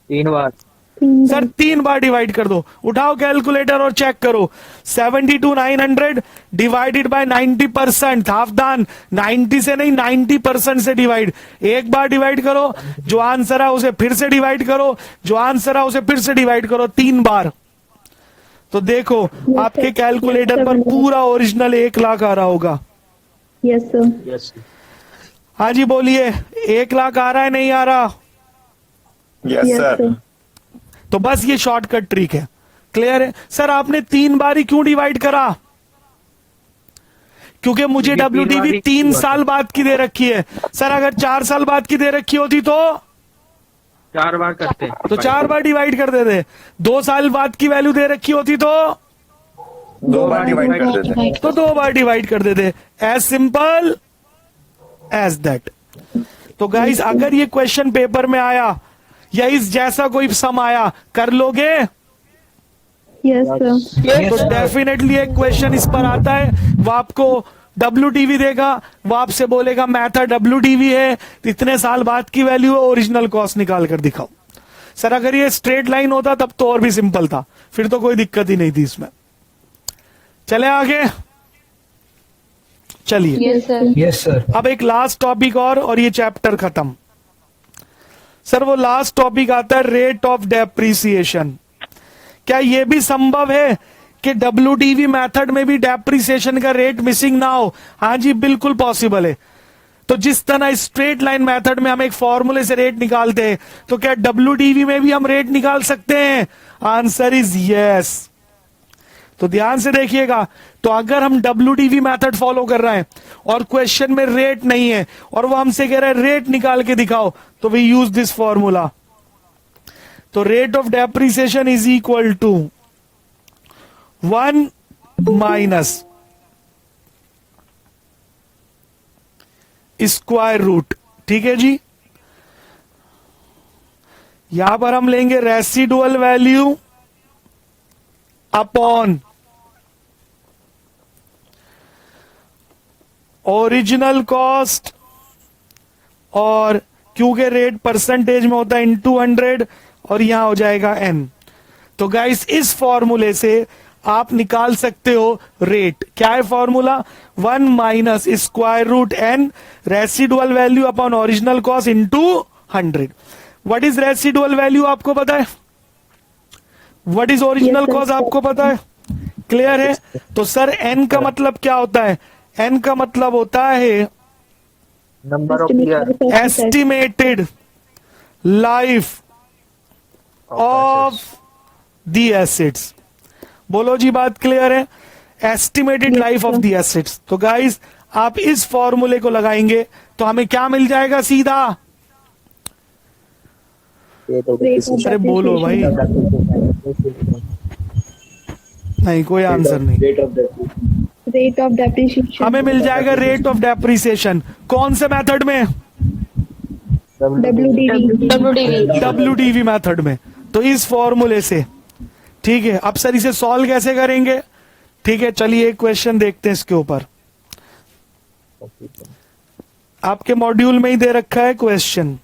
3 बार। सर 3 बार डिवाइड कर दो। उठाओ कैलकुलेटर और चेक करो। 72,900 डिवाइडेड बाय 90%, हाफ दान। 90 से नहीं 90% से डिवाइड। एक बार डिवाइड करो, जो आंसर है उसे फिर से डिवाइड करो, जो आंसर है उसे फिर से डिवाइड करो 3 बार। तो देखो आपके कैलकुलेटर पर पूरा ओरिजिनल 1 लाख आ रहा होगा। Yes sir. यस हाँ जी बोलिए, 1 लाख आ रहा है नहीं आ रहा? Yes sir. तो बस ये शॉर्टकट ट्रिक है। क्लियर है? सर आपने 3 बार ही क्यों डिवाइड करा? क्योंकि मुझे क्योंकि 3 WDV बारी 3 साल बाद की दे रखी है। सर अगर 4 साल बाद की दे रखी होती तो 4 बार करते। तो 4 बार डिवाइड कर देते। 2 साल बाद की वैल्यू दे रखी होती तो 2 बार डिवाइड कर देते। तो 2 बार डिवाइड कर देते। As simple as that. तो गाइस अगर ये क्वेश्चन पेपर में आया या इस जैसा कोई सम आया, कर लोगे? Yes sir. तो डेफिनेटली एक क्वेश्चन इस पर आता है, वो आपको WDV देगा, वो आपसे बोलेगा मेथड WDV है, इतने साल बाद की वैल्यू है, ओरिजिनल कॉस्ट निकाल कर दिखाओ। सर अगर ये स्ट्रेट लाइन होता तब तो और भी सिंपल था, फिर तो कोई दिक्कत ही नहीं थी इसमें। चले आगे, चलिए। Yes sir. Yes sir. अब एक लास्ट टॉपिक और ये चैप्टर खत्म। सर वो लास्ट टॉपिक आता है रेट ऑफ डेप्रिसिएशन। क्या ये भी संभव है कि WDV मेथड में भी डेप्रिसिएशन का रेट मिसिंग ना हो? हाँ जी बिल्कुल पॉसिबल है। तो जिस तरह स्ट्रेट लाइन मेथड में हम एक फॉर्मूले से रेट निकालते हैं, तो क्या WDV में भी हम रेट निकाल सकते हैं? Answer is yes. तो ध्यान से देखिएगा। तो अगर हम WDV मेथड फॉलो कर रहे हैं और क्वेश्चन में रेट नहीं है और वो हमसे कह रहा है रेट निकाल के दिखाओ, तो वी यूज दिस फॉर्मूला। तो rate of depreciation is equal to 1 minus square root. ठीक है जी। यहां पर हम लेंगे residual value upon original cost, और क्योंकि रेट परसेंटेज में होता है इनटू 100 और यहां हो जाएगा n। तो गाइस इस फॉर्मूले से आप निकाल सकते हो रेट। क्या है formula? 1 minus square root n residual value upon original cost into 100। What is residual value आपको पता है? व्हाट इज ओरिजिनल कॉस्ट आपको पता है? क्लियर है? तो सर n का मतलब क्या होता है? n का मतलब होता है number of year. Estimated life of the assets. बोलो जी बात क्लियर है? Estimated life of the assets. तो गाइस आप इस फॉर्मूले को लगाएंगे तो हमें क्या मिल जाएगा सीधा? अरे बोलो भाई, नहीं कोई आंसर नहीं। रेट ऑफ डेप्रिसिएशन हमें मिल जाएगा रेट ऑफ डेप्रिसिएशन। कौन से मेथड में? WDV मेथड में। तो इस फॉर्मूले से। ठीक है, अब सर इसे सॉल्व कैसे करेंगे? ठीक है चलिए एक क्वेश्चन देखते हैं इसके ऊपर। आपके मॉड्यूल में ही दे रखा है क्वेश्चन।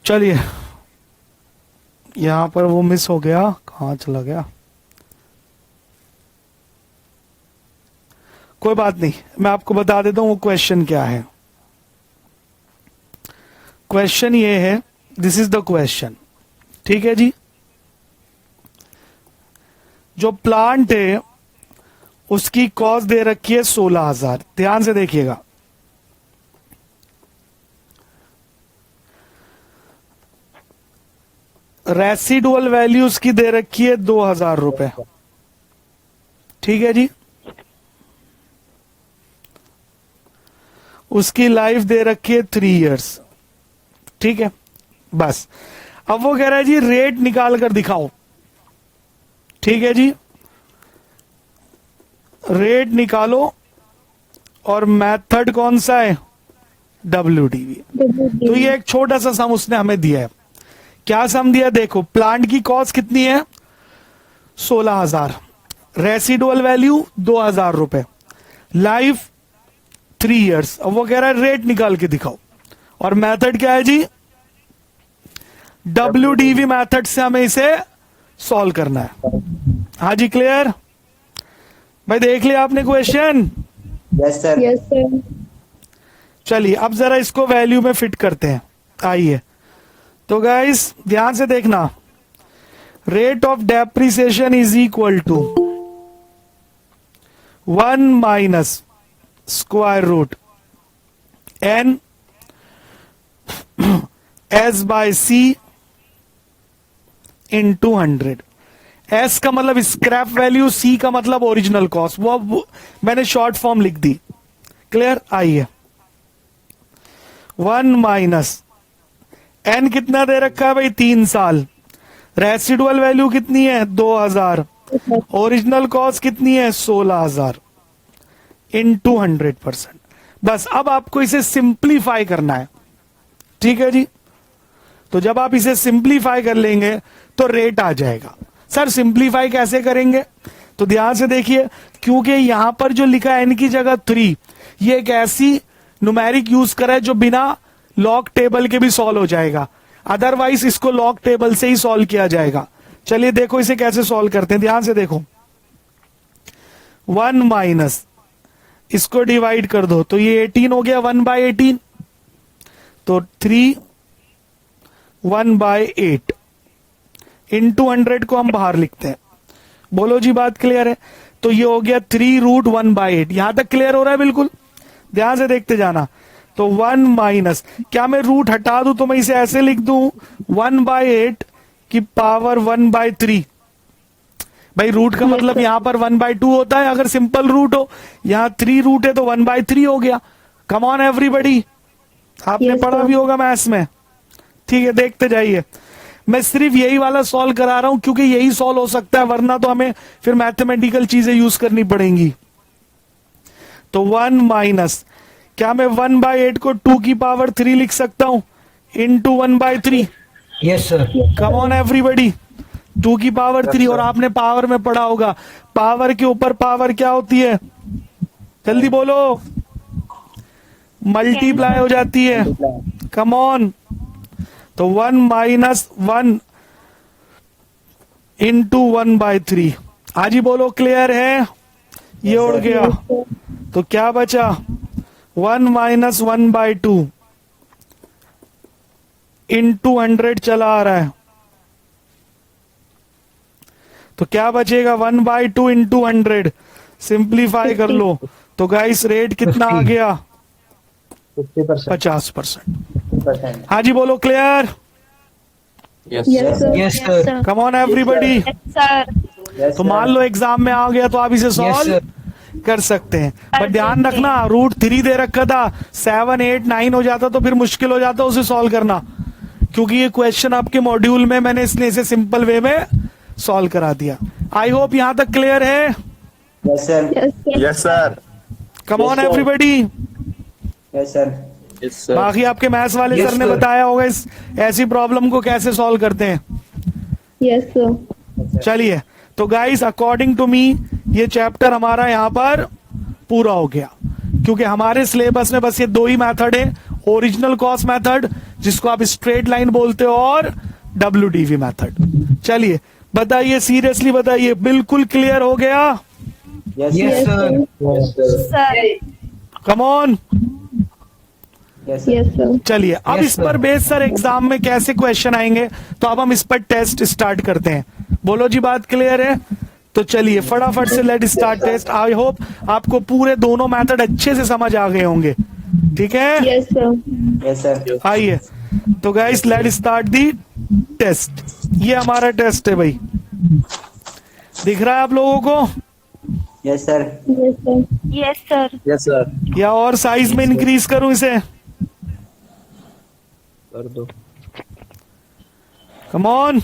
चलिए, यहां पर वो मिस हो गया, कहां चला गया, कोई बात नहीं, मैं आपको बता देता हूं वो क्वेश्चन क्या है। क्वेश्चन ये है, दिस इज द क्वेश्चन, ठीक है जी। जो प्लांट है उसकी कॉस्ट दे रखी है 16,000, ध्यान से देखिएगा। रेसिडुअल वैल्यू उसकी दे रखी है 2,000 रुपए, ठीक है जी। उसकी लाइफ दे रखी है 3 इयर्स, ठीक है। बस अब वो कह रहा है जी रेट निकाल कर दिखाओ, ठीक है जी। रेट निकालो और मेथड कौन सा है, WDV। तो ये एक छोटा सा सम उसने हमें दिया है। क्या सम दिया, देखो प्लांट की कॉस्ट कितनी है 16,000, रेसिडुअल वैल्यू 2,000 रुपए, लाइफ 3 इयर्स। अब वो कह रहा है रेट निकाल के दिखाओ, और मेथड क्या है जी, WDV मेथड से हमें इसे सॉल्व करना है। हाँ जी, क्लियर भाई, देख लिया आपने question? Yes sir. Yes, sir. चलिए अब जरा इसको वैल्यू में फिट करते हैं, आइए। तो गाइस ध्यान से देखना, rate of depreciation is equal to 1 minus square root n S/C into 100। S का मतलब स्क्रैप वैल्यू, C का मतलब ओरिजिनल कॉस्ट, वो मैंने शॉर्ट फॉर्म लिख दी, क्लियर। आइए 1 माइनस n कितना दे रखा है भाई 3 साल, रेसिडुअल वैल्यू कितनी है 2,000, ओरिजिनल कॉस्ट कितनी है 16,000 इंटू 100%। बस अब आपको इसे सिंप्लीफाई करना है, ठीक है जी। तो जब आप इसे सिंप्लीफाई कर लेंगे तो रेट आ जाएगा। सर सिंप्लीफाई कैसे करेंगे, तो ध्यान से देखिए, क्योंकि यहां पर जो लिखा है n की जगह 3, ये एक ऐसी न्यूमेरिक यूज करा है जो बिना लॉग टेबल के भी सॉल्व हो जाएगा, अदरवाइज इसको लॉग टेबल से ही सॉल्व किया जाएगा। चलिए देखो इसे कैसे सॉल्व करते हैं, ध्यान से देखो। 1 माइनस इसको डिवाइड कर दो तो ये 18 हो गया, 1/18, तो 3 1/8 इंटू 100 को हम बाहर लिखते हैं। बोलो जी बात क्लियर है? तो ये हो गया 3√1/8। यहां तक क्लियर हो रहा है बिल्कुल? ध्यान से देखते जाना। तो 1 माइनस, क्या मैं रूट हटा दूं तो मैं इसे ऐसे लिख दूं 1/8 की पावर 1/3। भाई रूट का मतलब यहां पर 1/2 होता है अगर सिंपल रूट हो, यहां 3 रूट है तो 1/3 हो गया। कम ऑन एवरीबॉडी, आपने Yes, पढ़ा sir. भी होगा मैथ्स में, ठीक है। देखते जाइए, मैं सिर्फ यही वाला सॉल्व करा रहा हूं क्योंकि यही सॉल्व हो सकता है, वरना तो हमें फिर मैथमेटिकल चीजें यूज करनी पड़ेंगी। तो 1 माइनस, क्या मैं 1/8 को 2 की पावर 3 लिख सकता हूं into 1/3? Yes sir. Come on everybody, 2 की पावर 3। और आपने पावर में पढ़ा होगा, पावर के ऊपर पावर क्या होती है, जल्दी बोलो, मल्टीप्लाई हो जाती है। कम ऑन, तो 1 माइनस 1 इंटू 1/3। आज ही बोलो, क्लियर है? ये उड़ गया, तो क्या बचा 1 माइनस 1/2 इंटू 100 चला आ रहा है, तो क्या बचेगा 1/2 इंटू 100। सिंप्लीफाई कर लो तो गाइस रेट कितना आ गया 50%। हाँ जी बोलो, clear? Yes, sir. Yes, sir. Come on everybody. Sir तो मान लो एग्जाम में आ गया तो आप इसे Yes, सॉल्व sir. कर सकते हैं, बट ध्यान रखना √3 दे रखा था, 7, 8, 9 हो जाता तो फिर मुश्किल हो जाता उसे सॉल्व करना, क्योंकि ये क्वेश्चन आपके मॉड्यूल में मैंने इसलिए इसे सिंपल वे में सॉल्व करा दिया। आई होप यहां तक क्लियर है? Yes sir. Yes, sir. Yes sir. Come on Yes, sir. Everybody. Yes sir. बाकी आपके मैथ्स वाले Yes, सर ने sir. बताया होगा इस ऐसी प्रॉब्लम को कैसे सॉल्व करते हैं। Yes, sir. चलिए, तो गाइस अकॉर्डिंग टू मी ये चैप्टर हमारा यहाँ पर पूरा हो गया, क्योंकि हमारे सिलेबस में बस ये 2 ही मेथड है, ओरिजिनल कॉस्ट मेथड जिसको आप स्ट्रेट लाइन बोलते हो, और WDV मेथड। चलिए बताइए, सीरियसली बताइए, बिल्कुल क्लियर हो गया? Yes, Yes, sir. sir. Yes, sir. Sir. Come on. Yes, sir. Yes, sir. चलिए अब इस पर बेस सर एग्जाम में कैसे क्वेश्चन आएंगे, तो अब हम इस पर टेस्ट स्टार्ट करते हैं। बोलो जी, बात क्लियर है? तो चलिए फटाफट से let start test. I hope आपको पूरे दोनों मेथड अच्छे से समझ आ गए होंगे, ठीक है? Yes, sir. Yes, sir. आइए तो guys let start the test. ये हमारा टेस्ट है भाई, दिख रहा है आप लोगों को? Yes, sir. Yes, sir. Yes, sir. Yes, sir. या और साइज में इंक्रीज करूं इसे? कर दो। Come on.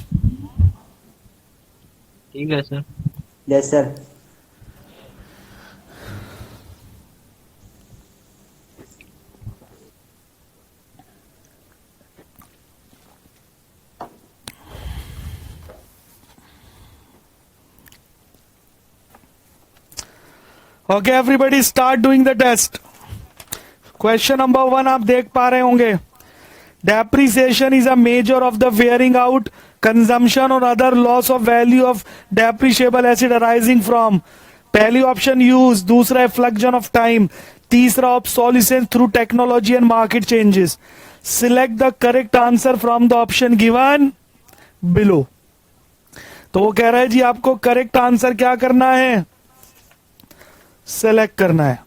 ठीक है sir. Yes, sir. Okay everybody start doing the test. Question number 1 आप देख पा रहे होंगे, depreciation is a measure of the wearing out, consumption और other loss of value of depreciable asset arising from. पहली option use, दूसरा efflux of time, तीसरा obsolescence through technology and market changes. Select the correct answer from the option given below. तो वो कह रहा है जी आपको करेक्ट आंसर क्या करना है, सेलेक्ट करना है।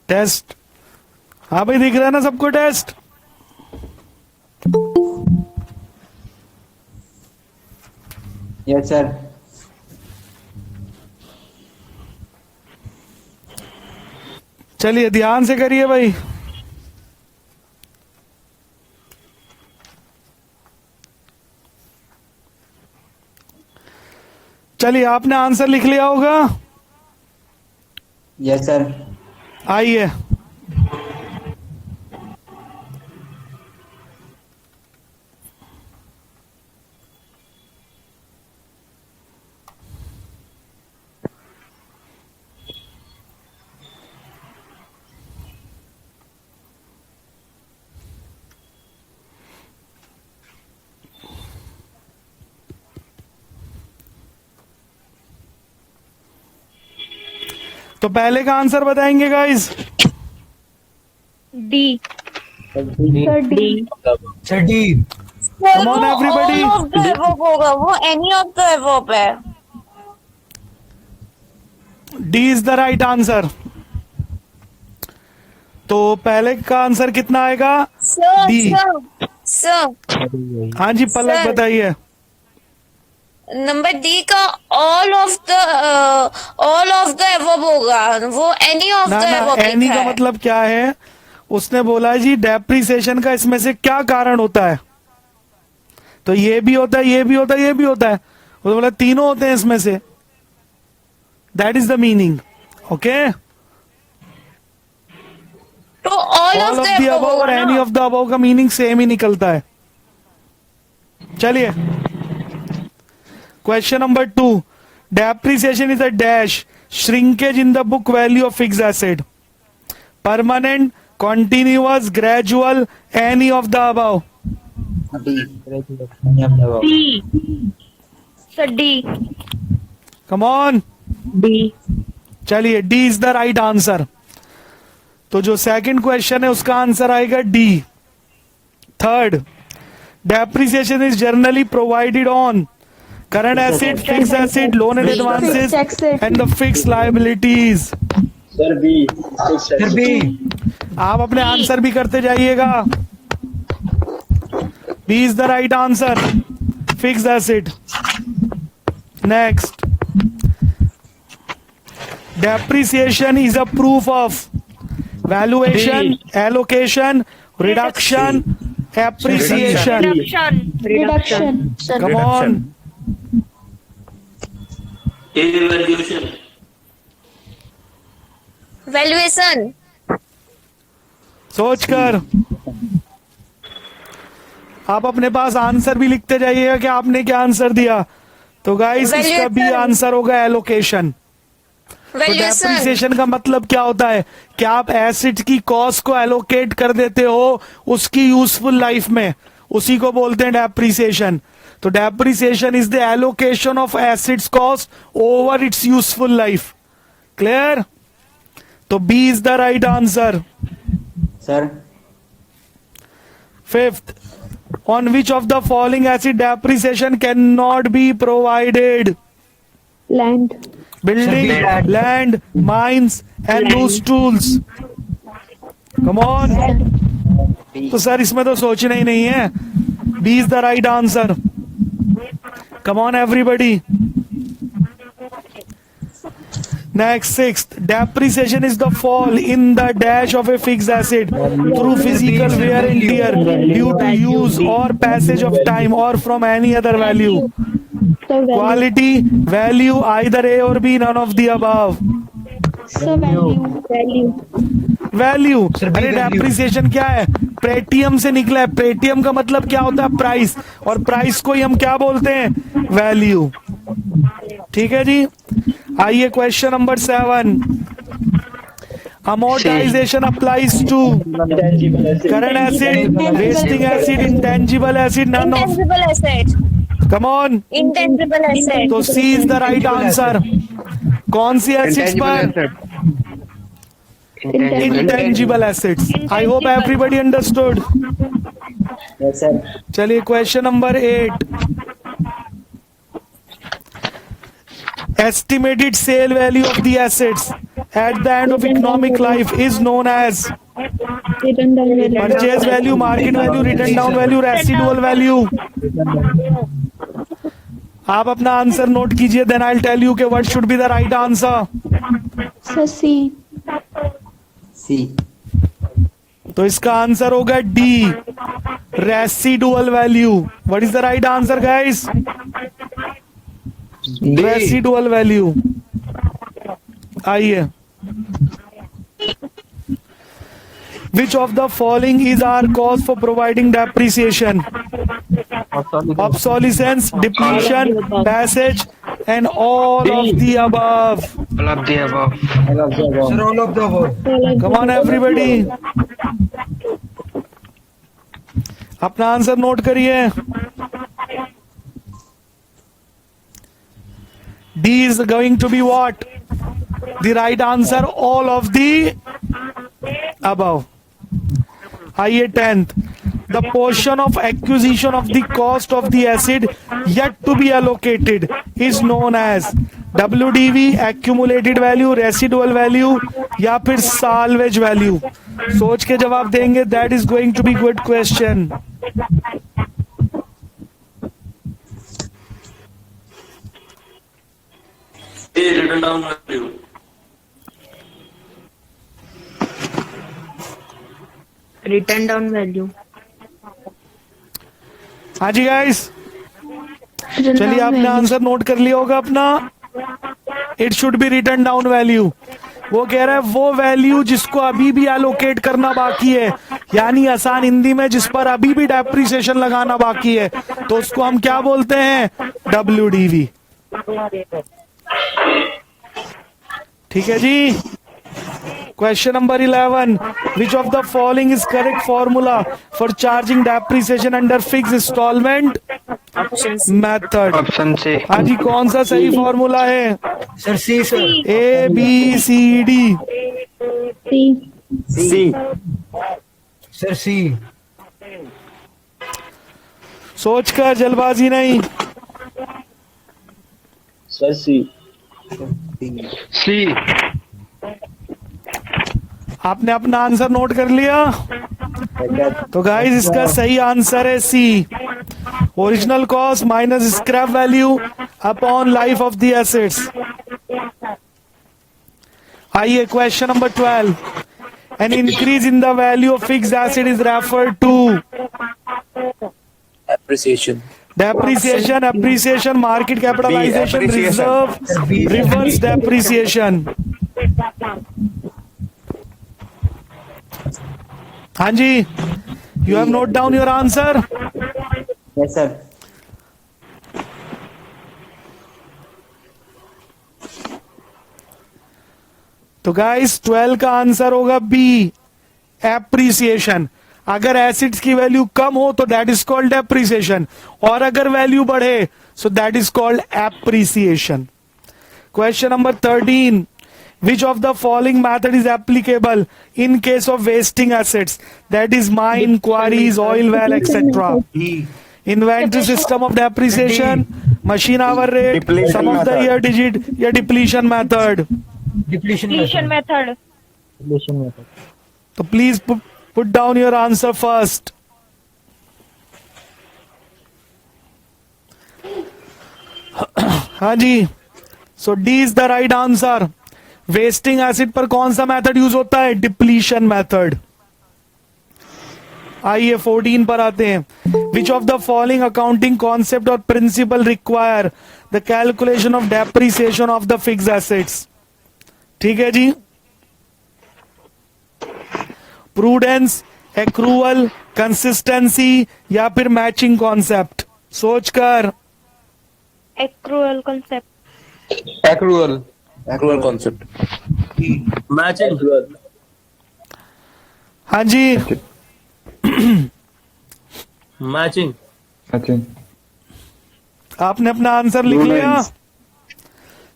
टेस्ट, हाँ भाई दिख रहा है ना सबको टेस्ट? Yes, sir. चलिए ध्यान से करिए भाई। चलिए आपने आंसर लिख लिया होगा? Yes, sir. आइए तो पहले का आंसर बताएंगे guys? D. Sir, D. Come on, everybody. All of the above होगा, वो any of the above है। D is the right answer. तो पहले का आंसर कितना आएगा? Sir, D. sir, हाँ जी पलक Sir. बताइए। नंबर डी का all of the above होगा, वो any of ना the ना, above एनी लिखा का है। मतलब क्या है? उसने बोला है जी डेप्रिसिएशन का इसमें से क्या कारण होता है, तो ये भी होता है, ये भी होता है, ये भी होता है। वो बोला तीनों होते हैं इसमें से, that is the meaning. Okay, तो all all of of the the above above और होगा एनी ना? ऑफ द अबव का मीनिंग सेम ही निकलता है। चलिए question number 2, depreciation is a dash shrinkage in the book value of fixed asset, permanent, continuous, gradual, any of the above. D. Any of the above. D. Sir, D. Come on. D. चलिए D is the right answer. तो जो second question है उसका answer आएगा D. Third, depreciation is generally provided on current asset, fixed asset, loan and advances and the fixed liabilities. Sir B. आप अपने answer भी करते जाइएगा। B is the right answer, fixed asset. Next, depreciation is a proof of valuation, allocation, reduction, appreciation. Reduction. Come on, valuation. सोच कर आप अपने पास answer भी लिखते जाइएगा कि आपने क्या आंसर दिया। तो गाइस इसका भी आंसर होगा एलोकेशन। तो वैल्यूएशन। डेप्रिसिएशन का मतलब क्या होता है कि आप एसिड की कॉस्ट को एलोकेट कर देते हो उसकी यूजफुल लाइफ में, उसी को बोलते हैं डेप्रिसिएशन। तो depreciation is the allocation of assets cost over its useful life. Clear? तो B is the right answer. Sir fifth, on which of the following acid depreciation cannot be provided? Land. Building, land, mines and loose tools. Come on. तो sir इसमें तो सोचना ही नहीं है। B is the right answer. Come on everybody. Next, sixth, depreciation is the fall in the dash of a fixed asset through physical wear and tear due to use or passage of time or from any other value. So value. Quality, value, either A or B, none of the above. So value. Value. Value, अरे depreciation क्या है? Paytm से निकला है। Paytm का मतलब क्या होता है? प्राइस, और प्राइस को ही हम क्या बोलते हैं? वैल्यू। ठीक है जी। आइए question number 7, amortization applies to current asset, wasting asset, intangible asset, none of. Intangible asset. Come on. Intangible asset. तो C is the right answer. कौन सी एसिड्स पर? Intangible assets. I hope everybody understood. Yes sir. चलिए question number 8, estimated sale value of the assets at the end of economic life is known as Written down value. purchase value, market value, written down value, residual value. आप अपना answer note कीजिए, then I will tell you कि what should be the right answer. So C. C. तो इसका answer होगा D, residual value. What is the right answer guys? Residual value. आइए, which of the following is our cause for providing depreciation? Obsolescence, depletion, passage, and all of the above. Come on everybody, अपना answer note करिए। D is going to be what? The right answer, all of the above. आइए 10th, the portion of acquisition of the cost of the acid yet to be allocated is known as WDV, accumulated value, residual value या फिर salvage value। सोच के जवाब देंगे। That is going to be good question। written down value. Written down value. हाँ जी guys, चलिए आपने आंसर नोट कर लिया होगा अपना। It should be written down value. वो कह रहा है वो वैल्यू जिसको अभी भी एलोकेट करना बाकी है, यानी आसान हिंदी में जिस पर अभी भी डेप्रिसिएशन लगाना बाकी है, तो उसको हम क्या बोलते हैं? WDV। ठीक है जी। Question number 11, which of the following is correct formula for charging depreciation under fix instalment method? Option से। हाँ जी, कौन सा सही फॉर्मूला है? Sir C. Sir A B C D। C. C sir C. सोचकर, जल्दबाजी नहीं। Sir C C. आपने अपना आंसर नोट कर लिया? तो गाइस इसका सही आंसर है C. Original cost minus scrap value upon life of the assets. आइए question number 12। An increase in the value of fixed asset is referred to appreciation. Depreciation, appreciation, market capitalisation, appreciation. Reserve, reverse depreciation. हाँ जी, you have note down your answer? Yes sir. तो guys 12 का answer होगा B, appreciation. अगर assets की वैल्यू कम हो तो दैट इज कॉल्ड डेप्रिसिएशन, और अगर वैल्यू बढ़े सो that is called appreciation. Question number 13। Which of the following method is applicable in case of wasting assets? That is mine, quarries, oil well, etc. Inventory system of depreciation, machine hour rate, Depletion sum of the method. year digit, या depletion method. Depletion method. Depletion method. तो please put down your answer first. हाँ जी, so D is the right answer. Wasting asset पर कौन सा method use होता है? Depletion method. आइए 14 पर आते हैं। Which of the following accounting concept और principle require the calculation of depreciation of the fixed assets? ठीक है जी। प्रूडेंस, एक्रूअल, कंसिस्टेंसी या फिर मैचिंग कॉन्सेप्ट? सोचकर। Accrual concept. Accrual. Accrual concept. Matching. हाँ जी, मैचिंग। आपने अपना आंसर लिख लिया?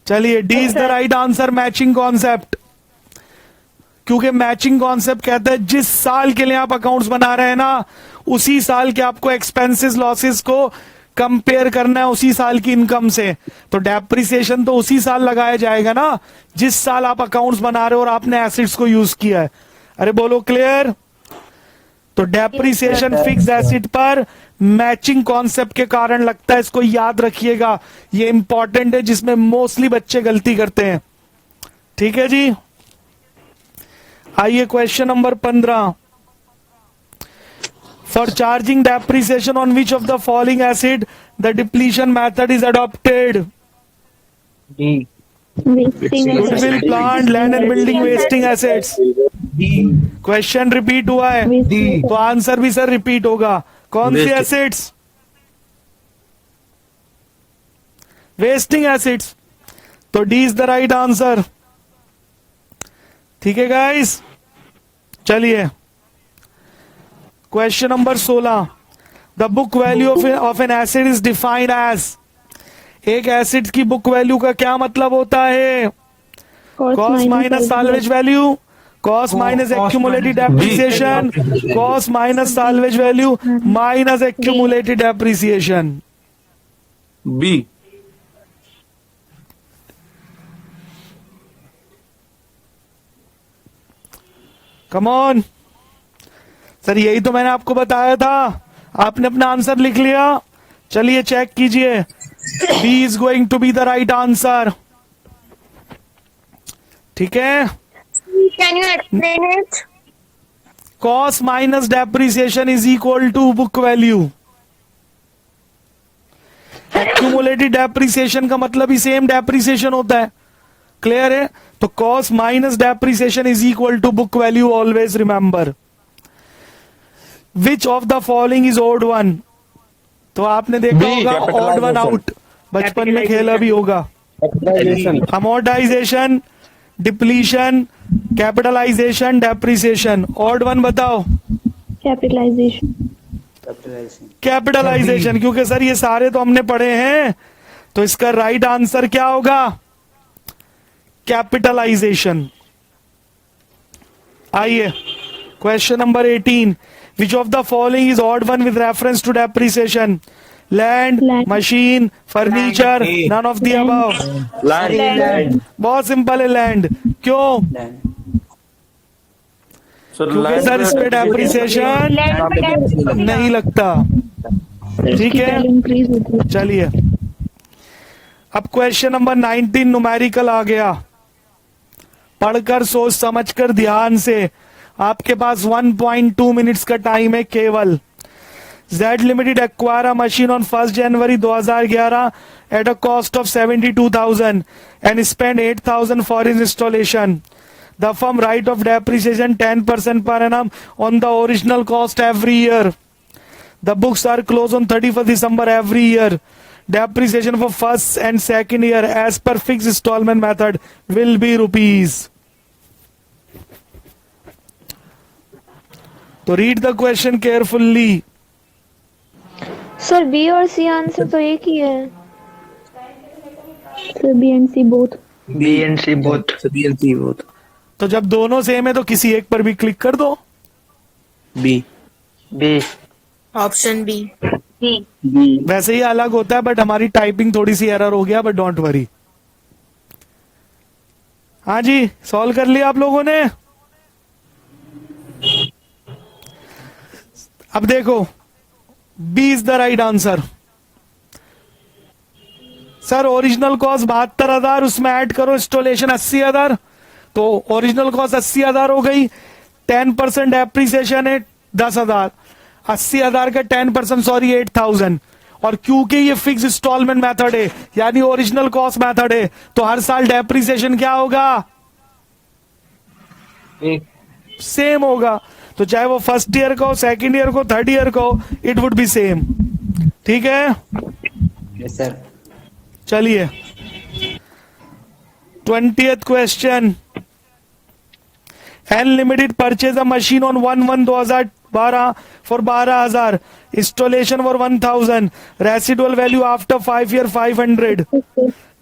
चलिए, D is the right answer, matching concept. क्योंकि मैचिंग कॉन्सेप्ट कहता है जिस साल के लिए आप अकाउंट्स बना रहे हैं ना, उसी साल के आपको एक्सपेंसेस लॉसेस को कंपेयर करना है उसी साल की इनकम से। तो डेप्रिसिएशन तो उसी साल लगाया जाएगा ना जिस साल आप अकाउंट्स बना रहे हो और आपने एसिड्स को यूज किया है। अरे बोलो क्लियर? तो डेप्रिसिएशन फिक्स एसिड पर मैचिंग कॉन्सेप्ट के कारण लगता है, इसको याद रखिएगा, ये इंपॉर्टेंट है, जिसमें मोस्टली बच्चे गलती करते हैं। ठीक है जी। आइए question number 15। For charging depreciation on which of the following acid the depletion method is adopted? D. Wasting Goodwill, assets. plant, land and building wasting assets. Question repeat हुआ है Wasting तो आंसर भी सर रिपीट होगा। कौन सी Wasting. Assets? Wasting assets. तो D is the right answer. ठीक है गाइस, चलिए question number 16। The book value of an asset is defined as. एक एसिड की बुक वैल्यू का क्या मतलब होता है? Cost minus salvage value, cost minus accumulated depreciation, cost minus salvage value minus accumulated depreciation. B. Come on sir, यही तो मैंने आपको बताया था। आपने अपना आंसर लिख लिया? चलिए चेक कीजिए। B is going to be the right answer. ठीक है। Can you explain it? Cost minus depreciation is equal to book value. Accumulated depreciation का मतलब ही सेम डेप्रिसिएशन होता है। क्लियर है? तो cost minus depreciation is equal to book value, always remember. Which of the following is odd one? तो आपने देखा होगा ऑड वन आउट, बचपन में खेला भी होगा। Amortization, depletion, capitalization, depreciation. Odd one बताओ। capitalization. कैपिटलाइजेशन, क्योंकि सर ये सारे तो हमने पढ़े हैं, तो इसका राइट आंसर क्या होगा? कैपिटलाइजेशन। आइए question number 18, which of the following is odd one with reference to depreciation? Land, Land. Machine, furniture, Land. None of the Land. Above. Land. बहुत सिंपल है, लैंड। क्यों? Land. क्योंकि सर इस पे depreciation नहीं लगता। ठीक है, इंक्रीज होती है। चलिए अब क्वेश्चन नंबर 19 न्यूमेरिकल आ गया। पढ़कर सोच समझकर ध्यान से, आपके पास 1.2 मिनट्स का टाइम है केवल। Z limited acquire a machine on 1 January 2011 at a cost of 72,000 and spend 8,000 for its installation. The firm right of depreciation 10% per annum on the original cost every year. The books are closed on 31st December every year. Depreciation for first and second year as per fixed installment method will be rupees. तो read the question carefully. Sir B और C answer तो एक ही है। Sir B and C both. B and C both. तो जब दोनों same है तो किसी एक पर भी क्लिक कर दो। B. Option B. वैसे ही अलग होता है बट हमारी टाइपिंग थोड़ी सी एरर हो गया, बट डोंट वरी। हाँ जी, सॉल्व कर लिया आप लोगों ने। अब देखो, B is the right answer. Sir original cost 72,000, उसमें ऐड करो इंस्टॉलेशन 80,000, तो ओरिजिनल कॉस्ट 80,000 हो गई। 10% एप्रिसिएशन है 10,000, 80,000 का 10% सॉरी 8,000। और क्योंकि ये फिक्स इंस्टॉलमेंट मेथड है यानी ओरिजिनल कॉस्ट मेथड है, तो हर साल डेप्रिसिएशन क्या होगा? सेम होगा। तो चाहे वो फर्स्ट ईयर का हो, सेकेंड ईयर को, थर्ड ईयर को, इट वुड बी सेम। ठीक है, Yes, sir. चलिए 20th question. N limited purchase a machine on 1/1/2012 for 12,000, installation for 1,000, residual value after 5 year 500,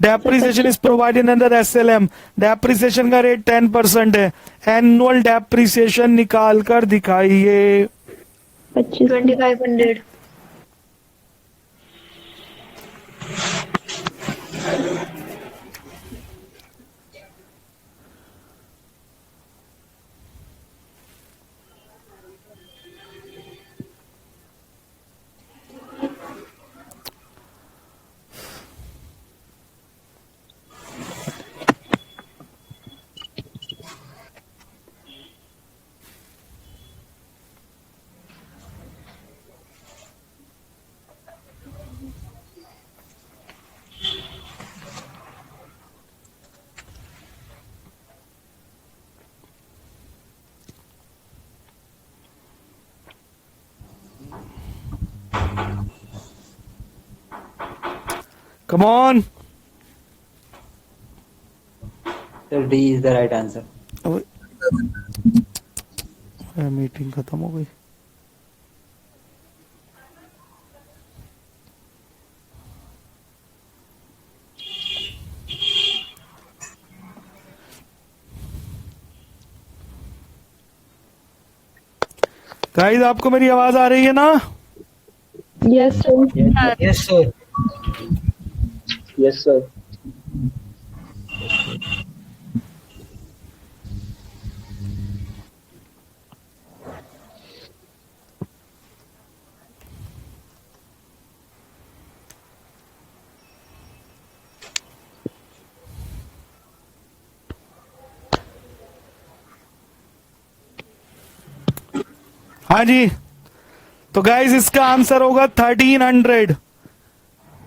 depreciation is provided under SLM, depreciation का rate 10% है। Annual depreciation निकाल कर दिखाइए। 2500। Come on. Sir, D is the right answer. Meeting खत्म हो गई। Guys आपको मेरी आवाज आ रही है ना? Yes sir. Yes sir. Yes, sir. हाँ जी, तो गाइस इसका आंसर होगा 1300।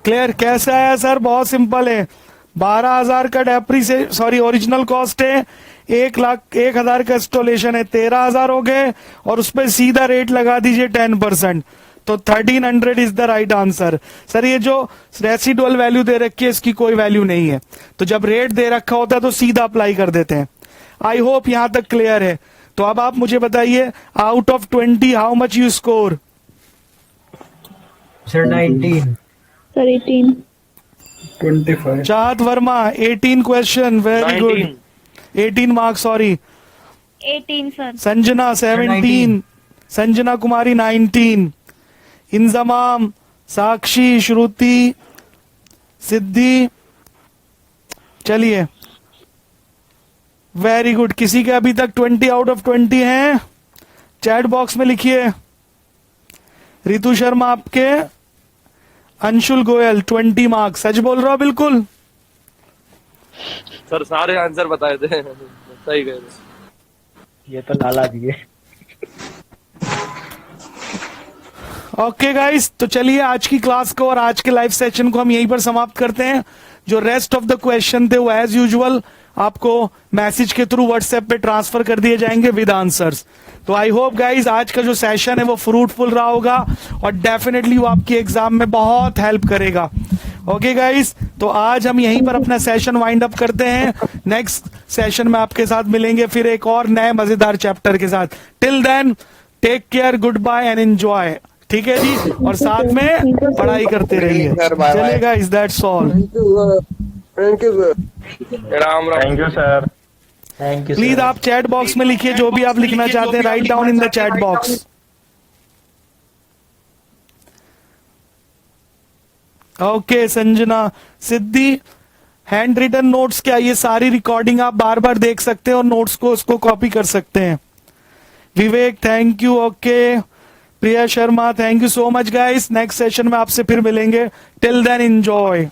क्लियर? कैसे आया सर? बहुत सिंपल है। 12,000 का डेप्रिसिएशन सॉरी ओरिजिनल कॉस्ट है, 1,01,000 का इंस्टॉलेशन है, 13,000 हो गए, और उस पर सीधा रेट लगा दीजिए 10%, तो 1300 is the right answer. Sir ये जो रेसिडुअल वैल्यू दे रखी है इसकी कोई वैल्यू नहीं है, तो जब रेट दे रखा होता है तो सीधा अप्लाई कर देते हैं। आई होप यहां तक क्लियर है। तो अब आप मुझे बताइए, out of 20 how much you score? Sir 19। Sir 18। 25. Chahat Verma 18 question, very good. 18 marks, sorry. 18 sir. Sanjana 17, Sanjana Kumari 19, Inzamam, Sakshi, Shruti, Siddhi. चलिए, वेरी गुड. किसी के अभी तक 20 आउट ऑफ 20 हैं? चैट बॉक्स में लिखिए. रितु शर्मा आपके, अंशुल गोयल 20 मार्क्स. सच बोल रहा हो बिल्कुल? सर सारे आंसर बताए थे. सही कह रहे. ये तो लाला जी है. ओके गाइस, तो चलिए आज की क्लास को और आज के लाइव सेशन को हम यहीं पर समाप्त करते हैं. जो रेस्ट ऑफ द क्वेश्चन थे वो एज यूजुअल आपको मैसेज के थ्रू व्हाट्सएप पे ट्रांसफर कर दिए जाएंगे विद आंसर्स. तो आई होप गाइज आज का जो सेशन है वो फ्रूटफुल रहा होगा और डेफिनेटली वो आपकी एग्जाम में बहुत हेल्प करेगा. ओके गाइज, तो आज हम यहीं पर अपना सेशन वाइंड अप करते हैं. नेक्स्ट सेशन में आपके साथ मिलेंगे फिर एक और नए मजेदार चैप्टर के साथ. Till then take care, goodbye and enjoy. ठीक है जी, और साथ में पढ़ाई करते रहिए. चलिए guys, that's all. Ram Ram. Thank you sir. Thank you. Please आप चैट बॉक्स में लिखिए जो भी आप लिखना चाहते हैं. Write down in the chat box. Okay Sanjana, Siddhi, handwritten notes क्या? ये सारी रिकॉर्डिंग आप बार बार देख सकते हैं और नोट्स को उसको कॉपी कर सकते हैं. Vivek thank you. Okay, Priya Sharma thank you so much guys. Next session में आपसे फिर मिलेंगे. Till then enjoy.